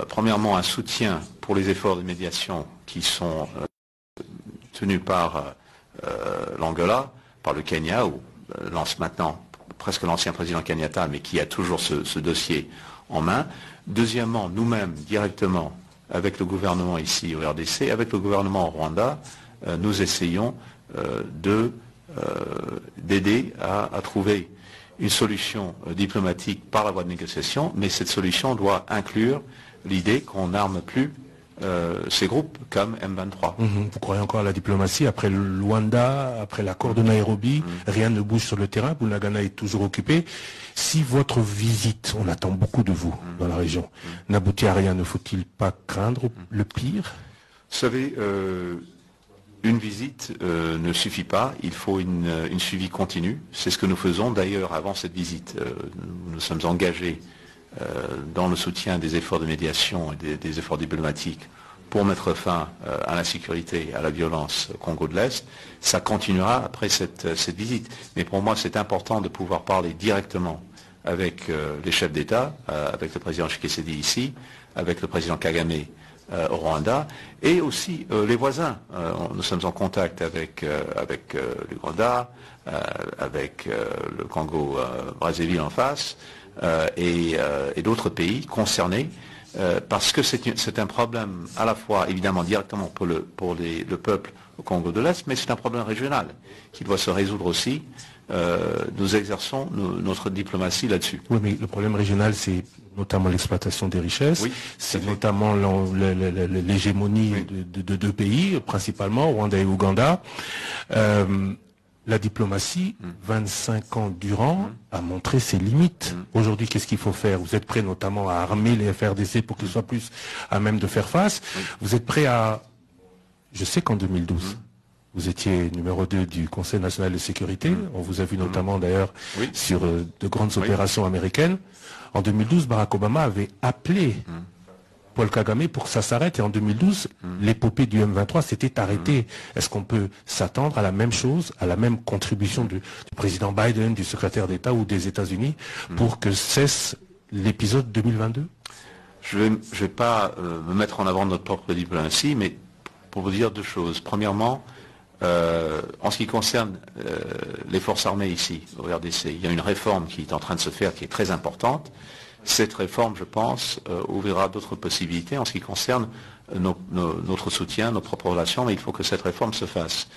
Premièrement, un soutien pour les efforts de médiation qui sont tenus par l'Angola, par le Kenya, où lance maintenant presque l'ancien président Kenyatta, mais qui a toujours ce dossier en main. Deuxièmement, nous-mêmes, directement, avec le gouvernement ici au RDC, avec le gouvernement au Rwanda, nous essayons d'aider à trouver une solution diplomatique par la voie de négociation, mais cette solution doit inclure l'idée qu'on n'arme plus ces groupes comme M23. Vous croyez encore à la diplomatie? Après le Luanda, après l'accord de Nairobi, rien ne bouge sur le terrain, Bunagana est toujours occupé. Si votre visite, on attend beaucoup de vous dans la région, n'aboutit à rien, ne faut-il pas craindre le pire? Vous savez, une visite ne suffit pas, il faut une suivi continu. C'est ce que nous faisons d'ailleurs avant cette visite. Nous sommes engagés dans le soutien des efforts de médiation et des efforts diplomatiques pour mettre fin à l'insécurité et à la violence au Congo de l'Est. Ça continuera après cette visite. Mais pour moi, c'est important de pouvoir parler directement avec les chefs d'État, avec le président Tshisekedi ici, avec le président Kagame au Rwanda, et aussi les voisins. Nous sommes en contact avec l'Ouganda, avec le Congo Brazzaville en face, et d'autres pays concernés, parce que c'est un problème à la fois évidemment directement pour le peuple au Congo de l'Est, mais c'est un problème régional qui doit se résoudre aussi. Nous exerçons notre diplomatie là-dessus. Oui, mais le problème régional, c'est notamment l'exploitation des richesses, oui, c'est notamment l'hégémonie de deux pays, principalement Rwanda et Ouganda. La diplomatie, 25 ans durant, a montré ses limites. Aujourd'hui, qu'est-ce qu'il faut faire? Vous êtes prêt notamment à armer les FRDC pour qu'ils soient plus à même de faire face. Vous êtes prêt à... Je sais qu'en 2012, vous étiez numéro 2 du Conseil national de sécurité. On vous a vu notamment d'ailleurs sur de grandes opérations américaines. En 2012, Barack Obama avait appelé Paul Kagame pour que ça s'arrête. Et en 2012, l'épopée du M23 s'était arrêtée. Est-ce qu'on peut s'attendre à la même chose, à la même contribution du président Biden, du secrétaire d'État ou des États-Unis pour que cesse l'épisode 2022? Je vais pas me mettre en avant notre propre diplomatie, mais pour vous dire deux choses. Premièrement, en ce qui concerne les forces armées ici, au RDC, il y a une réforme qui est en train de se faire, qui est très importante. Cette réforme, je pense, ouvrira d'autres possibilités en ce qui concerne notre soutien, nos propres relations, mais il faut que cette réforme se fasse.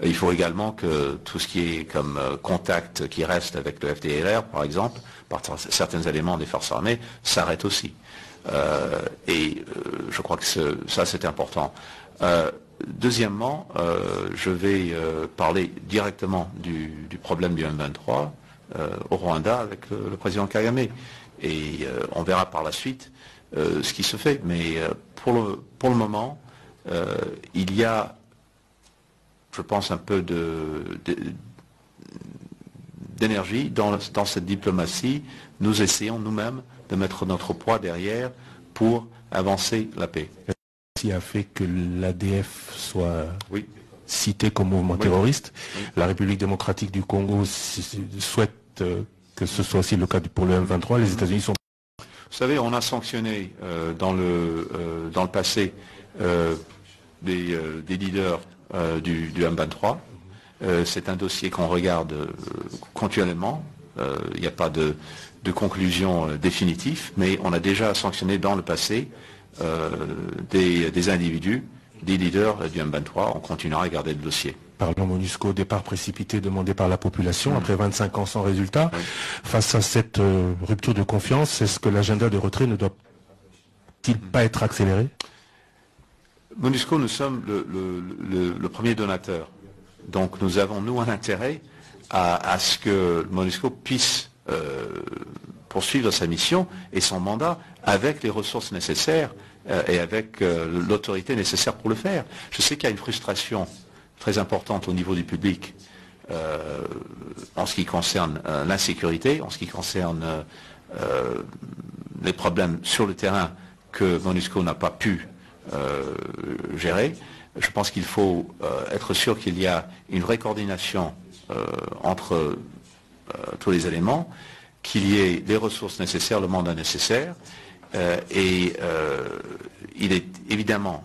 Il faut également que tout ce qui est comme contact qui reste avec le FDLR, par exemple, par certains éléments des forces armées, s'arrête aussi. Je crois que ça, c'est important. Deuxièmement, je vais parler directement du problème du M23 au Rwanda avec le président Kagame. Et on verra par la suite ce qui se fait. Mais pour le moment, il y a, je pense, un peu d'énergie dans cette diplomatie. Nous essayons nous-mêmes de mettre notre poids derrière pour avancer la paix. Qui a fait que l'ADF soit cité comme mouvement terroriste. Oui. La République démocratique du Congo souhaite que ce soit aussi le cas pour le M23. Les États-Unis sont... Vous savez, on a sanctionné dans le passé des leaders du M23. C'est un dossier qu'on regarde continuellement. Il n'y a pas de conclusion définitive, mais on a déjà sanctionné dans le passé des individus, des leaders du M23. On continuera à regarder le dossier. Parlons MONUSCO, départ précipité demandé par la population après 25 ans sans résultat. Face à cette rupture de confiance, est-ce que l'agenda de retrait ne doit-il pas être accéléré? MONUSCO, nous sommes le premier donateur. Donc nous avons, nous, un intérêt à ce que MONUSCO puisse poursuivre sa mission et son mandat avec les ressources nécessaires et avec l'autorité nécessaire pour le faire. Je sais qu'il y a une frustration très importante au niveau du public en ce qui concerne l'insécurité, en ce qui concerne les problèmes sur le terrain que MONUSCO n'a pas pu gérer. Je pense qu'il faut être sûr qu'il y a une vraie coordination entre tous les éléments, qu'il y ait les ressources nécessaires, le mandat nécessaire, et il est évidemment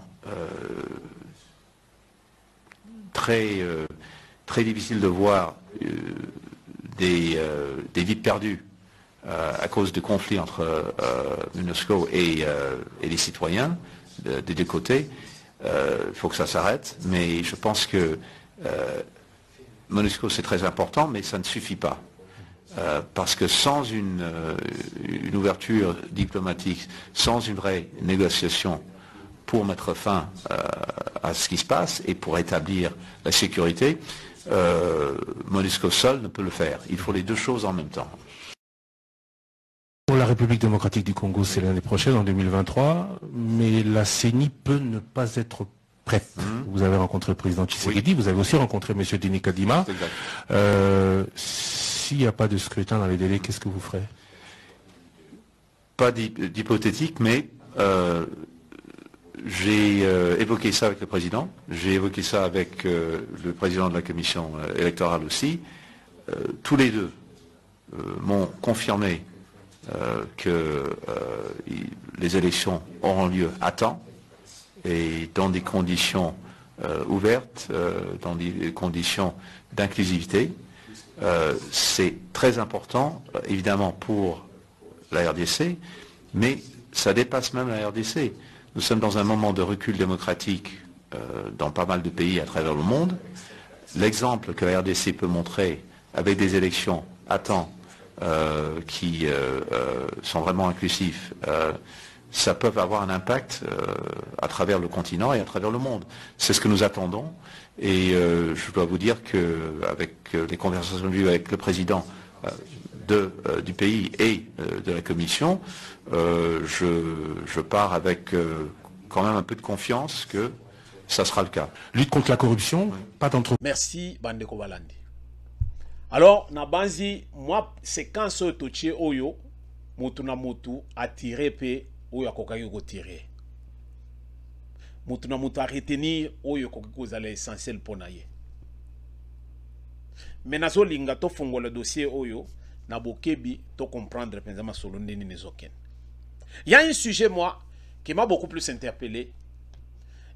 très difficile de voir des vies perdues à cause de conflits entre MONUSCO et les citoyens des deux côtés. Il faut que ça s'arrête, mais je pense que MONUSCO c'est très important, mais ça ne suffit pas. Parce que sans une ouverture diplomatique, sans une vraie négociation pour mettre fin à ce qui se passe et pour établir la sécurité, MONUSCO seul ne peut le faire. Il faut les deux choses en même temps. Pour la République démocratique du Congo, c'est l'année prochaine, en 2023, mais la CENI peut ne pas être prête. Vous avez rencontré le président Tshisekedi, vous avez aussi rencontré M. Denis Kadima. S'il n'y a pas de scrutin dans les délais, qu'est-ce que vous ferez? Pas d'hypothétique, mais j'ai évoqué ça avec le président, j'ai évoqué ça avec le président de la commission électorale aussi. Tous les deux m'ont confirmé que les élections auront lieu à temps et dans des conditions ouvertes, dans des conditions d'inclusivité. C'est très important, évidemment, pour la RDC, mais ça dépasse même la RDC. Nous sommes dans un moment de recul démocratique dans pas mal de pays à travers le monde. L'exemple que la RDC peut montrer avec des élections à temps qui sont vraiment inclusifs, ça peut avoir un impact à travers le continent et à travers le monde. C'est ce que nous attendons. Et je dois vous dire qu'avec les conversations que j'ai eues avec le président du pays et de la Commission, je pars avec quand même un peu de confiance que ça sera le cas. Lutte contre la corruption, pas d'entreprise. Merci, Bandeko Balandi. Alors, Nabanzi, moi, c'est quand ce toché Oyo, Mutuna Mutu, a tiré pe Oyo Kokayo go tiré. Mutuna Mutu a retenir Oyo Kokayo zale essentiel pour naye. Mais nazo linga to fongo le dossier Oyo, na bokebi to comprendre pensama solo ndeni nezoken. Il y a un sujet, moi, qui m'a beaucoup plus interpellé.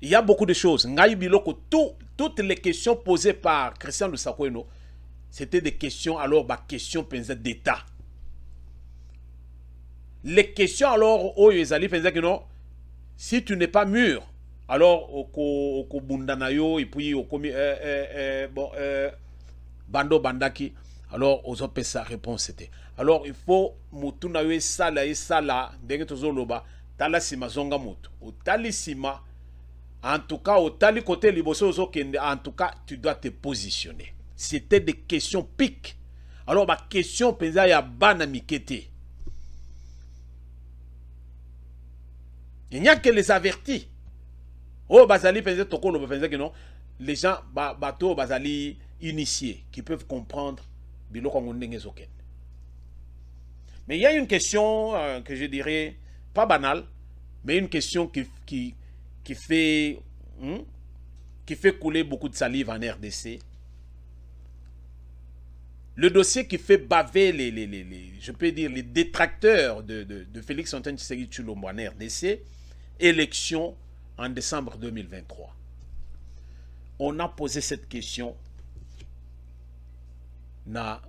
Il y a beaucoup de choses. Toutes les questions posées par Christian Lusakoueno, c'était des questions, alors, questions d'État. Les questions, alors, où ils allaient penser que non, si tu n'es pas mûr, alors, au Bundanayo, et puis, au Bando Bandaki, alors, aux autres, sa réponse c'était. Alors, il faut, Moutunawe, Sala et Sala, Dengetozoloba, Talasima Zonga Moutou, ou Talisima. En tout cas, au tali côté liboso, en tout cas, tu dois te positionner. C'était des questions piques. Alors, ma question, pensa ya bana mikete. Il n'y a que les avertis. Oh, bazali pensa toko lo pensa que non. Les gens, bateau bazali initiés, qui peuvent comprendre bilo kongondenge zoken. Mais il y a une question que je dirais pas banale, mais une question qui fait couler beaucoup de salive en RDC. Le dossier qui fait baver je peux dire, les détracteurs de Félix Antoine Tshisekedi Tshilombo en RDC, élection en décembre 2023. On a posé cette question na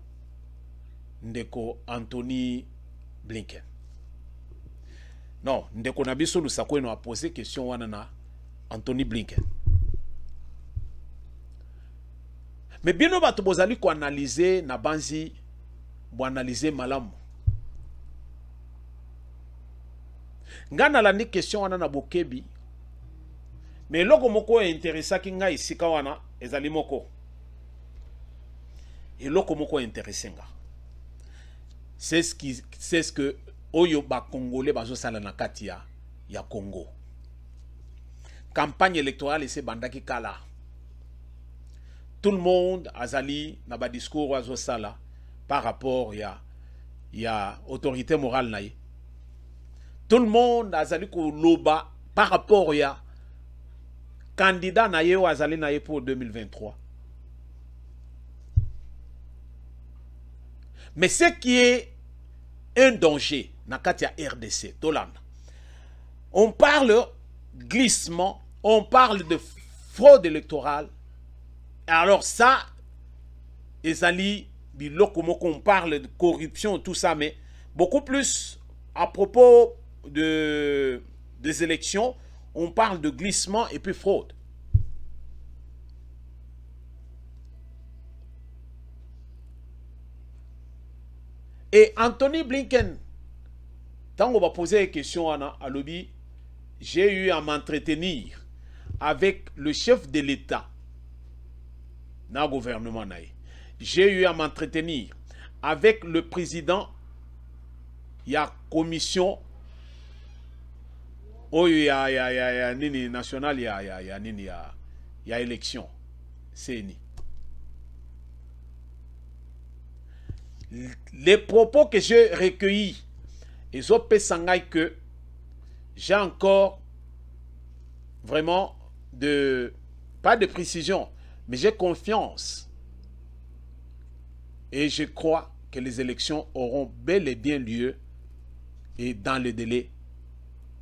Ndeko Anthony Blinken. Non, Ndeko Nabiso Lusakoueno a posé question wana Anthony Blinken. Mais bien bato bozali ko analyser na banzi bo analyser malamu. Ngana la ni question wana na bokebi. Mais loko moko intéressa ki nga isika wana ezali moko. Et loko moko intéressé nga. C'est ce que Oyo ba Congolais bazo sala na kati ya Congo. Campagne électorale c'est bandaki kala. Tout le monde azali na ba discours azo sala par rapport ya autorité morale naïe. Tout le monde azali ko loba par rapport ya candidat naïe ou azali naïe pour 2023. Mais ce qui est un danger na katia RDC, Tolanda. On parle glissement, on parle de fraude électorale. Alors ça, Ezali, on parle de corruption, tout ça, mais beaucoup plus à propos des élections, on parle de glissement et puis fraude. Et Anthony Blinken, tant qu'on va poser des questions à lobby, j'ai eu à m'entretenir avec le chef de l'État dans le gouvernement. J'ai eu à m'entretenir avec le président. Il y a commission. Oh, il y a nini national, il y a élection. C'est ni. Les propos que j'ai recueillis, ils ont pensé que j'ai encore vraiment pas de précision, mais j'ai confiance. Et je crois que les élections auront bel et bien lieu et dans le délai,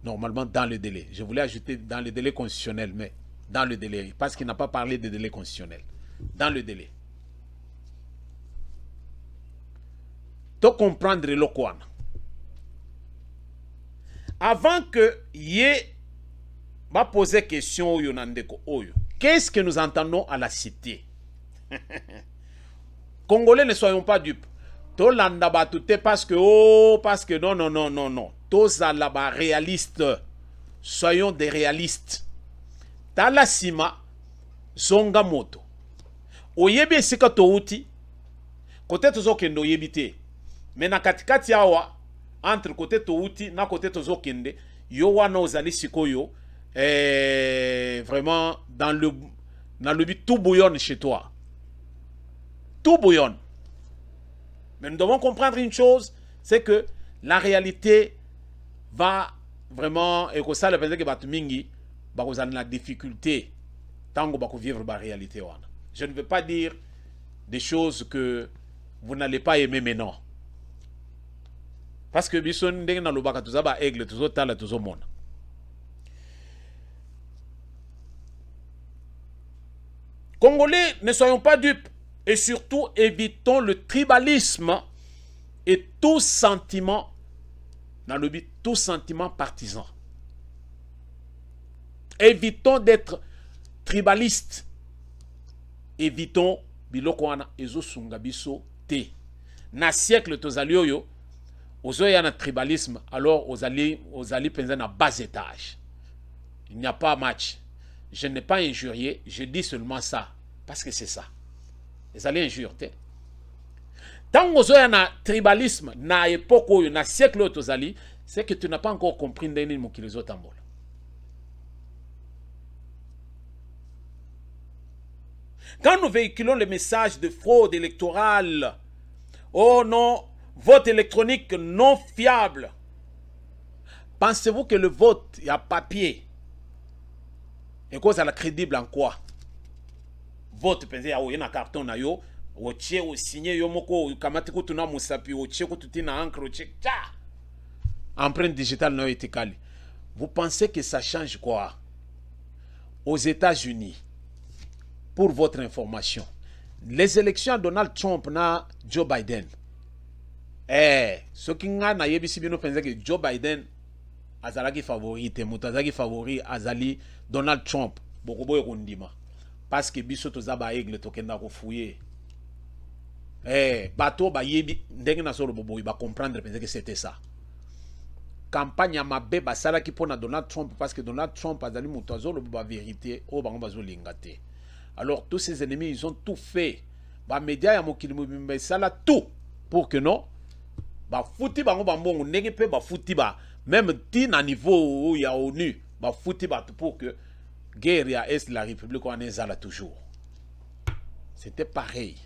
normalement dans le délai. Je voulais ajouter dans le délai constitutionnel, mais dans le délai, parce qu'il n'a pas parlé de délai constitutionnel. Dans le délai. To comprendre le quoi. Avant que Yé m'a posé question au Yonandeko Oyo, qu'est-ce que nous entendons à la cité? Congolais, ne soyons pas dupes. To landa batute parce que non. To zalaba réaliste. Soyons des réalistes. Talasima zonga moto. Oyebe sika to uti. Côté tozo kendo yebite. Mais na katikati awa entre côté touti na côté tozo kende yo wana ozali sikoyo vraiment dans le but tout bouillonne chez toi. Tout bouillonne. Mais nous devons comprendre une chose, c'est que la réalité va vraiment et que ça le fait que batumingi ba kozana la difficulté tango ba ko vivre ba réalité wana. Je ne veux pas dire des choses que vous n'allez pas aimer maintenant. Parce que biso ndenge na lobaka tozaba aigle tozotala tozomona. Congolais, ne soyons pas dupes et surtout évitons le tribalisme et tout sentiment, dans le but, tout sentiment partisan. Évitons d'être tribalistes. Évitons biloko wana ezosunga biso te. Na siècle tozali oyo ozoya na tribalisme alors ozali penza na bas étage. Il n'y a pas match. Je n'ai pas injurié, je dis seulement ça parce que c'est ça. Les allez injurier. Tant que vous avez un tribalisme, na époque ou na siècle tozali, c'est que tu n'as pas encore compris ndeni mo ki les autres ambola. Quand nous véhiculons le message de fraude électorale, oh non, vote électronique non fiable, pensez-vous que le vote, il y a papier, et quoi ça la crédible en quoi? Vote, pensez, il y a un carton na yo, o tche o signé yo moko kamati ko tuna musapi o tche ko tutina encre o tche tcha. Empreinte digitale na été kali. Vous pensez que ça change quoi? Aux États-Unis, pour votre information, les élections à Donald Trump na Joe Biden. Ce qui nga na yebisi bino pensez que Joe Biden azalaki favorite, mutazaki favori azali Donald Trump. Bokoboy kondima. Parce que biso tozaba aigle tokenda ko fouiller. Bato ba yebi ndenge na solo boboy ba comprendre que c'était ça. Campagne à mabe ba sala ki pona Donald Trump parce que Donald Trump azali mutazolo ba vérité o bango bazo lingate. Alors tous ces ennemis ils ont tout fait. Ba média ya mokili mobimba sala tout pour que non ba fouti bango bambongo ndenge pe ba fouti ba même ti na niveau ya ONU ba fouti ba pour que guerre à Est de la République on est là toujours. C'était pareil.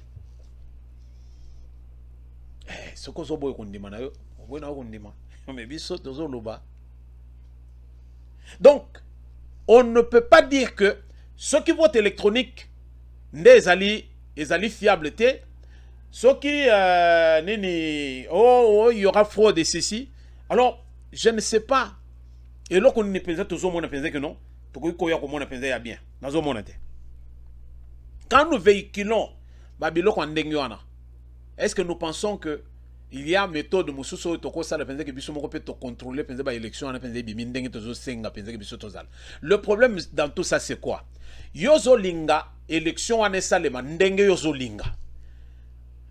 Ce que vous avez donc, on ne peut pas dire que ceux qui votent électronique, les alliés fiables, ceux qui, il y aura fraude et ceci. Alors, je ne sais pas. Et là, on ne peut toujours penser que non. Bien. Quand nous véhiculons est-ce que nous pensons que il y a méthode mususo toko sala penser que biso moko peut contrôler penser ba élection na penser bi mindenge tozo senga penser que biso tozala. Le problème dans tout ça c'est quoi? Yozo linga élection wana salema ndenge yozo linga.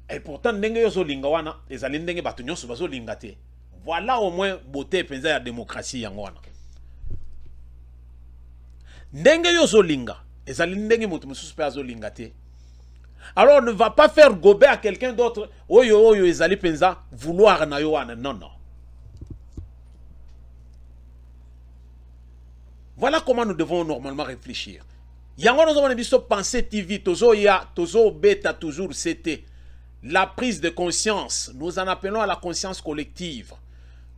Et pourtant ndenge yozo linga wana ezali ndenge batu nyonso bazo linga te. Voilà au moins beauté penser ya démocratie yango wana. Ndenge yozo linga ezali ndenge mutu mususu pe azo linga te. Alors, on ne va pas faire gober à quelqu'un d'autre. Oyo, oyo, ezali penza, vouloir na yoana. Non, non. Voilà comment nous devons normalement réfléchir. Yango nous avons pensé TV, tozo ya, tozo beta, toujours, c'était la prise de conscience. Nous en appelons à la conscience collective.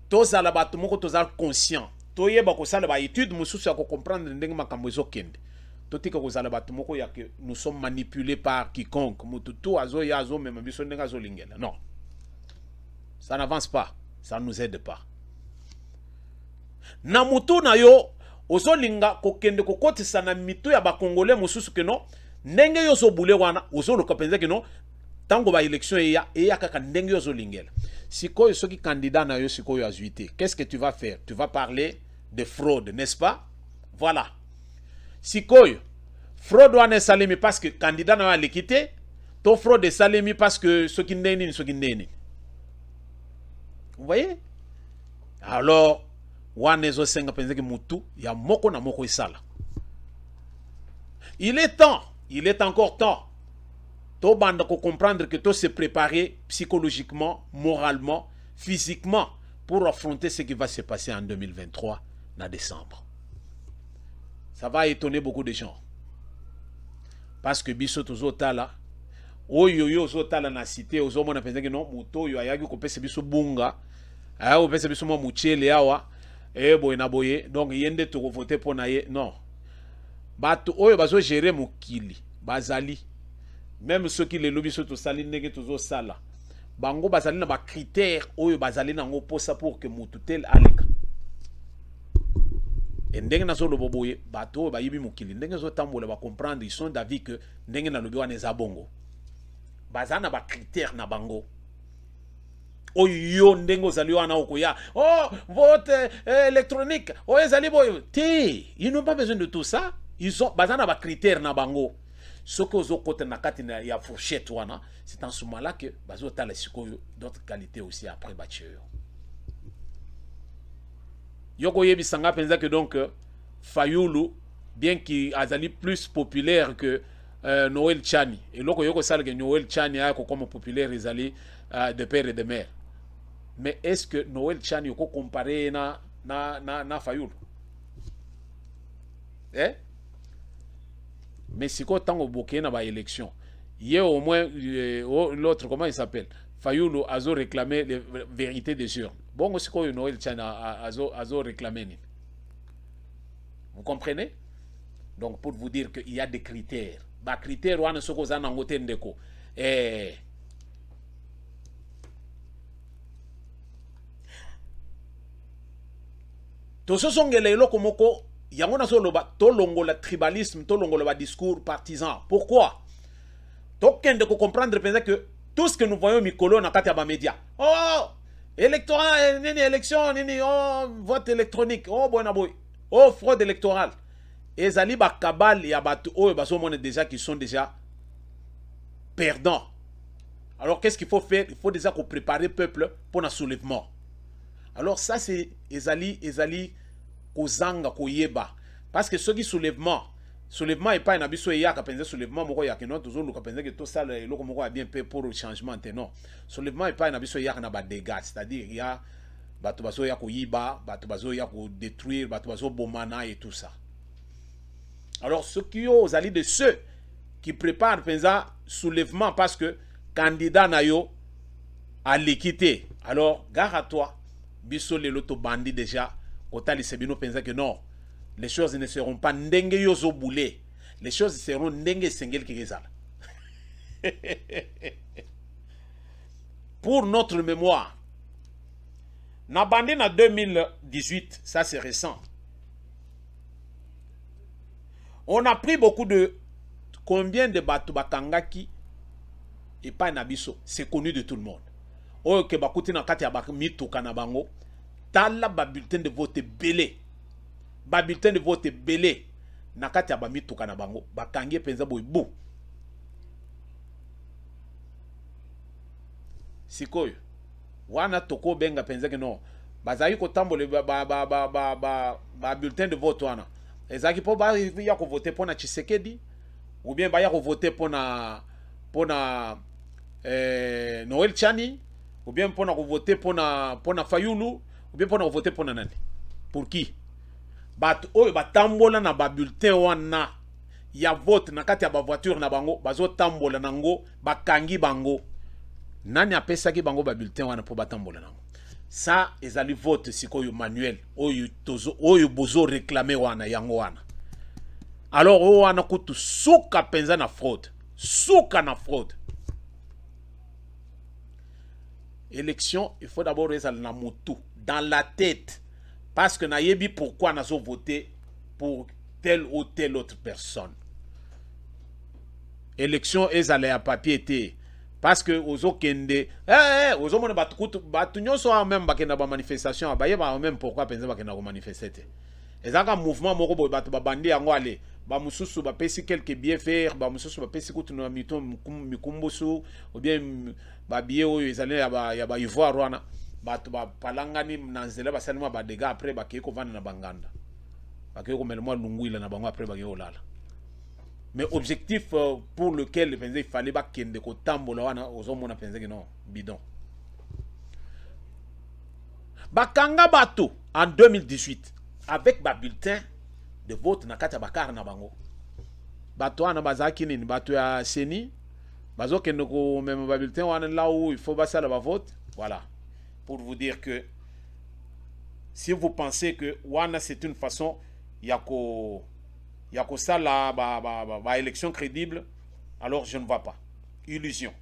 Toza la batumoko, toza conscient. Toye bako sa la étude, mususu ya ko comprendre ndenge makambo ezo kende. Nous sommes manipulés par quiconque. Non. Ça n'avance pas. Ça ne nous aide pas. Namutu na yo, ozolinga kokende kokotisa na mitu ya bakongolais mususu que non. Ndenge yo zo boule wana, ozo lokapenza que non. Tango ba élection eya kaka ndenge yo zo lingela. Sikoyo soki candidat na yo sikoyo azuité. Qu'est-ce que tu vas faire? Tu vas parler de fraude, n'est-ce pas? Voilà. Sikoyo, fraude wane salemi parce que candidat n'a pas l'équité, to fraude salemi parce que ce qui n'est ni ce qui n'est ni. Vous voyez? Alors, wane zo senga penze que mutu, ya moko na moko isala. Il est encore temps. To banda ko comprendre que to se préparer psychologiquement, moralement, physiquement pour affronter ce qui va se passer en 2023 en décembre. Ça va étonner beaucoup de gens. Parce que biso tozo tala, oyo yo zo tala na cité, ozo mona penza que non, muto yo ayagi ko pese biso bunga, aya ko pese biso mo muchele awa, boy na boye, donc yende to voter pour na ye, non. Bato oyo bazo gérer mukili, bazali. Même ceux qui les lobby so to sali ndenge tozo sala. bango bazali na ba critères oyo bazali nango posa pour que mututel aleka et ndenge na zo lobo boye bato ba yibi mukili ndenge zo tambola ba comprendre ils sont d'avis que ndenge na lobi wana eza bongo bazana ba critères na bango oyo ndenge ozali wana okoya oh vote électronique oh ezali boye ti ils n'ont pas besoin de tout ça ils ont bazana ba critères na bango ce que ozo kote na kati na ya fourchette wana c'est en ce moment là que bazo tala sikoyo d'autres qualités aussi après bacheur yoko yebi sanga penza que donc Fayulu bien qu'il azali plus populaire que Noël Chani et loko yoko sala que Noël Chani a comme populaire ezali de père et de mère mais est-ce que Noël Chani yoko comparé na Fayulu mais si quand on bouquet na ba élection hier au moins l'autre comment il s'appelle Fayulu azo réclamé les vérités des urnes bon c'est quoi Noël Chana azo réclamé vous comprenez donc pour vous dire qu'il y a des critères ba critères wana soko za na ngote ndeko to so songele eloko moko yango na solo ba to longola tribalisme to longola ba discours partisan pourquoi to kende ko comprendre peut-être que tout ce que nous voyons mikolo na kati ya ba média oh électoral nini élection nini oh vote électronique oh bona boy oh fraude électorale ezali ba kabal ya bato oyo baso mona déjà qui sont déjà perdants alors qu'est-ce qu'il faut faire il faut déjà qu'on prépare le peuple pour un soulèvement alors ça c'est ezali kozanga koyeba parce que ceux qui soulèvement est pas un abisso ya ka penser soulèvement moko ya que non toujours ka penser que tout ça le moko a bien fait pour le changement non soulèvement est pas un abisso ya na ba dégâts c'est-à-dire il y a bato bazo ya koyiba bato bazo ya ko détruire bato bazo bomana et tout ça alors ceux qui ont ali de ceux qui préparent pensa soulèvement parce que candidat na yo à l'équité alors gare à toi biso le loto bandi déjà Otali Sebino pensa que non, les choses ne seront pas ndenge yozo boulé. Les choses seront ndenge sengel kirizal. Pour notre mémoire, na bandi na 2018, ça c'est récent. On a pris beaucoup de combien de bateaux bakangaki et pas nabiso, c'est connu de tout le monde. Oh ke bakuti na kati ya bakmito kanabango. Tala ba bulletin de vote belé ba bulletin de vote belé nakati ya ba mituka na bango bakangi penza boy bu sikoyo wana toko benga penza que non bazali ko tambole ba bulletin de vote wana ezaki po ba ya ko voter pour na Tshisekedi ou bien ba ya ko voter pour na Noël Chani ou bien pour na voter pour na Fayulu ou bien pour voter pour nanani pour qui bat oyo batambola na ba bulletin wana ya vote na kati ya ba voiture na bango bazo tambola nango bakangi bango nani apesaki bango ba bulletin wana pour batambola nango ça ezali vote sikoyo manuel oyo bozo réclamer wana yango wana alors o wana kutu suka penza na fraude suka na fraude élection il faut d'abord ezala na mutu dans la tête parce que nayebi pourquoi nous avons voté pour telle ou telle autre personne élection ezala ya papier té parce que ozo kende ozo mona batu nyonso même bakenda ba manifestation ba yeba même pourquoi penza bakenda ko manifester té ezaka mouvement moko boy batu babandi yango ale ba mususu ba pesi quelques billets faire ba mususu ba pesi kutu na mito mikumbusu ou bien ba billet oyo ezale ya ba ivoire wana bato ba palangani na nzela ba salima ba dégâts après ba keko vana na banganda ba keko melmo lunguila na bango après ba keko lala mais objectif pour lequel il fallait ba kende ko tambola wana ozomona penze que non bidon bakanga bato en 2018 avec ba bulletin de vote na kati bakar na bango bato wana bazaki nini bato ya seni bazo kende ko même ba bulletin wana là où il faut basala ba vote voilà pour vous dire que si vous pensez que wana c'est une façon yako ça la ba élection crédible alors je ne vois pas illusion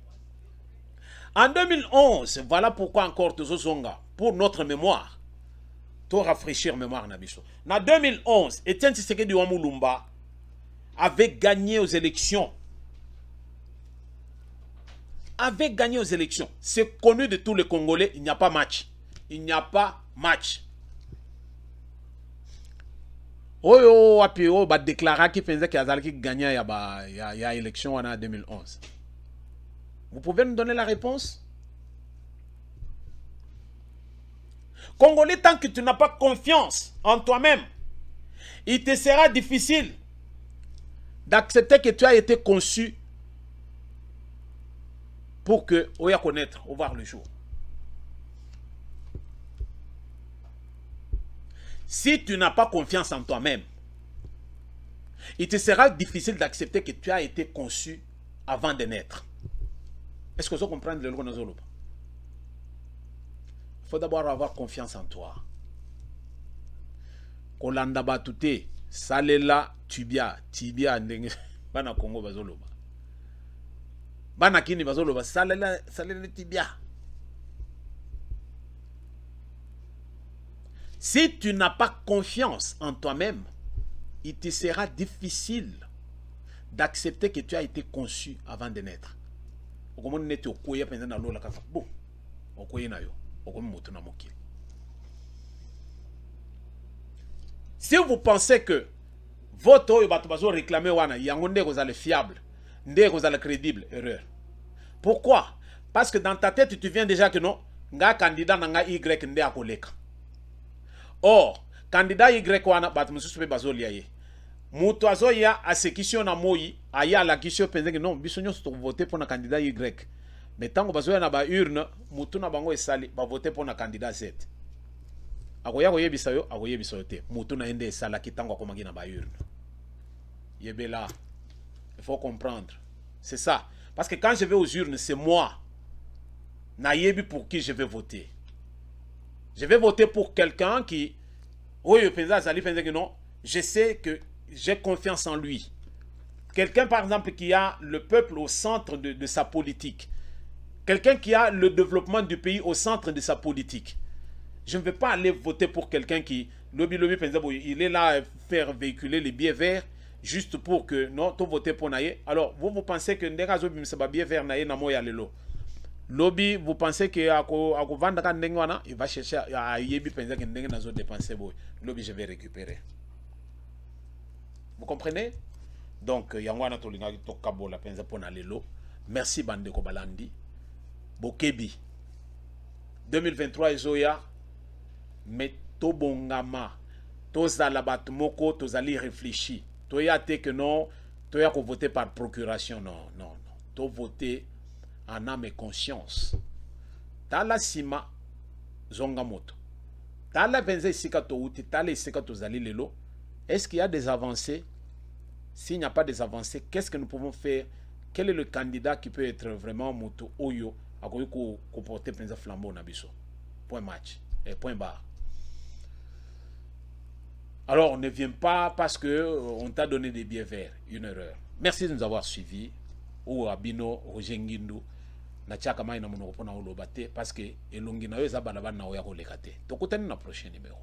En 2011, voilà pourquoi encore Tozozonga, pour notre mémoire, pour rafraîchir mémoire Nabiso. En 2011, Etienne Tshisekedi Wamulumba avait gagné aux élections. Avait gagné aux élections. C'est connu de tous les Congolais, il n'y a pas match. Il n'y a pas match. Oyo apio ba déclarer qui pensait qu'il a gagné il y a élection en 2011. Vous pouvez nous donner la réponse? Congolais, tant que tu n'as pas confiance en toi-même, il te sera difficile d'accepter que tu as été conçu pour que on y connaître, on voir le jour. Si tu n'as pas confiance en toi-même, il te sera difficile d'accepter que tu as été conçu avant de naître. Est-ce que vous comprenez le logo? Il faut d'abord avoir confiance en toi. Kolanda batute, salela tibia, ndenge bana Congo bazoloba. Bana kini bazoloba salela tibia. Si tu n'as pas confiance en toi-même, il te sera difficile d'accepter que tu as été conçu avant de naître. Si vous pensez que votre oyo réclamé wana yango nde vous allez fiable, nde vous allez crédible, erreur. Pourquoi? Parce que dans ta tête tu viens déjà que non, nga candidat nga Y nde akoleka. Or, candidat Y wana bat mususu pe bazolia ye. Mutu azoya a sekisio na moyi, aya la kisio penze que non, biso nyonso to voter pour na candidat Y. Mais tango bazoya na ba urne, mutu na bango esali ba voter pour na candidat Z. Akoya koyebisa yo, akoyebisa yo te. Mutu na ende esala ki tango akomangi na ba urne. Yebela. Il faut comprendre. C'est ça. Parce que quand je vais aux urnes, c'est moi. Na yebi pour qui je vais voter. Je vais voter pour quelqu'un qui, oui, non, je sais que j'ai confiance en lui. Quelqu'un, par exemple, qui a le peuple au centre de sa politique. Quelqu'un qui a le développement du pays au centre de sa politique. Je ne vais pas aller voter pour quelqu'un qui, il est là à faire véhiculer les billets verts juste pour que, non, tu votes pour Naye. Alors, vous pensez que les billets verts Naye na moya lelo. Lobby, vous pensez que il va chercher à yebi penser que ndenge nazo dépenser boy. Lobby, je vais récupérer. Vous comprenez? Donc yangwana tolinga to kabola penza pona lelo. Merci bandeko balandi. Bokebi. 2023 ezoya mais to bongama. To zala bat moko to zali réfléchi. To ya te que non, to ya ko voter par procuration non. To voter en âme et conscience. Tala sima zonga moto. Tala benze isika to uti, tala isika to zali lelo. Est-ce qu'il y a des avancées? S'il n'y a pas des avancées, qu'est-ce que nous pouvons faire? Quel est le candidat qui peut être vraiment moto oyo à ko porter benze flambeau na biso? Point match et point barre. Alors on ne vient pas parce que on t'a donné des billets verts, une erreur. Merci de nous avoir suivis. Ou abino Roger Ngindu na chaka mai na monoko pona olobate parce que elongi na yo za bana na oya koleka te. Tokutani na prochain numéro.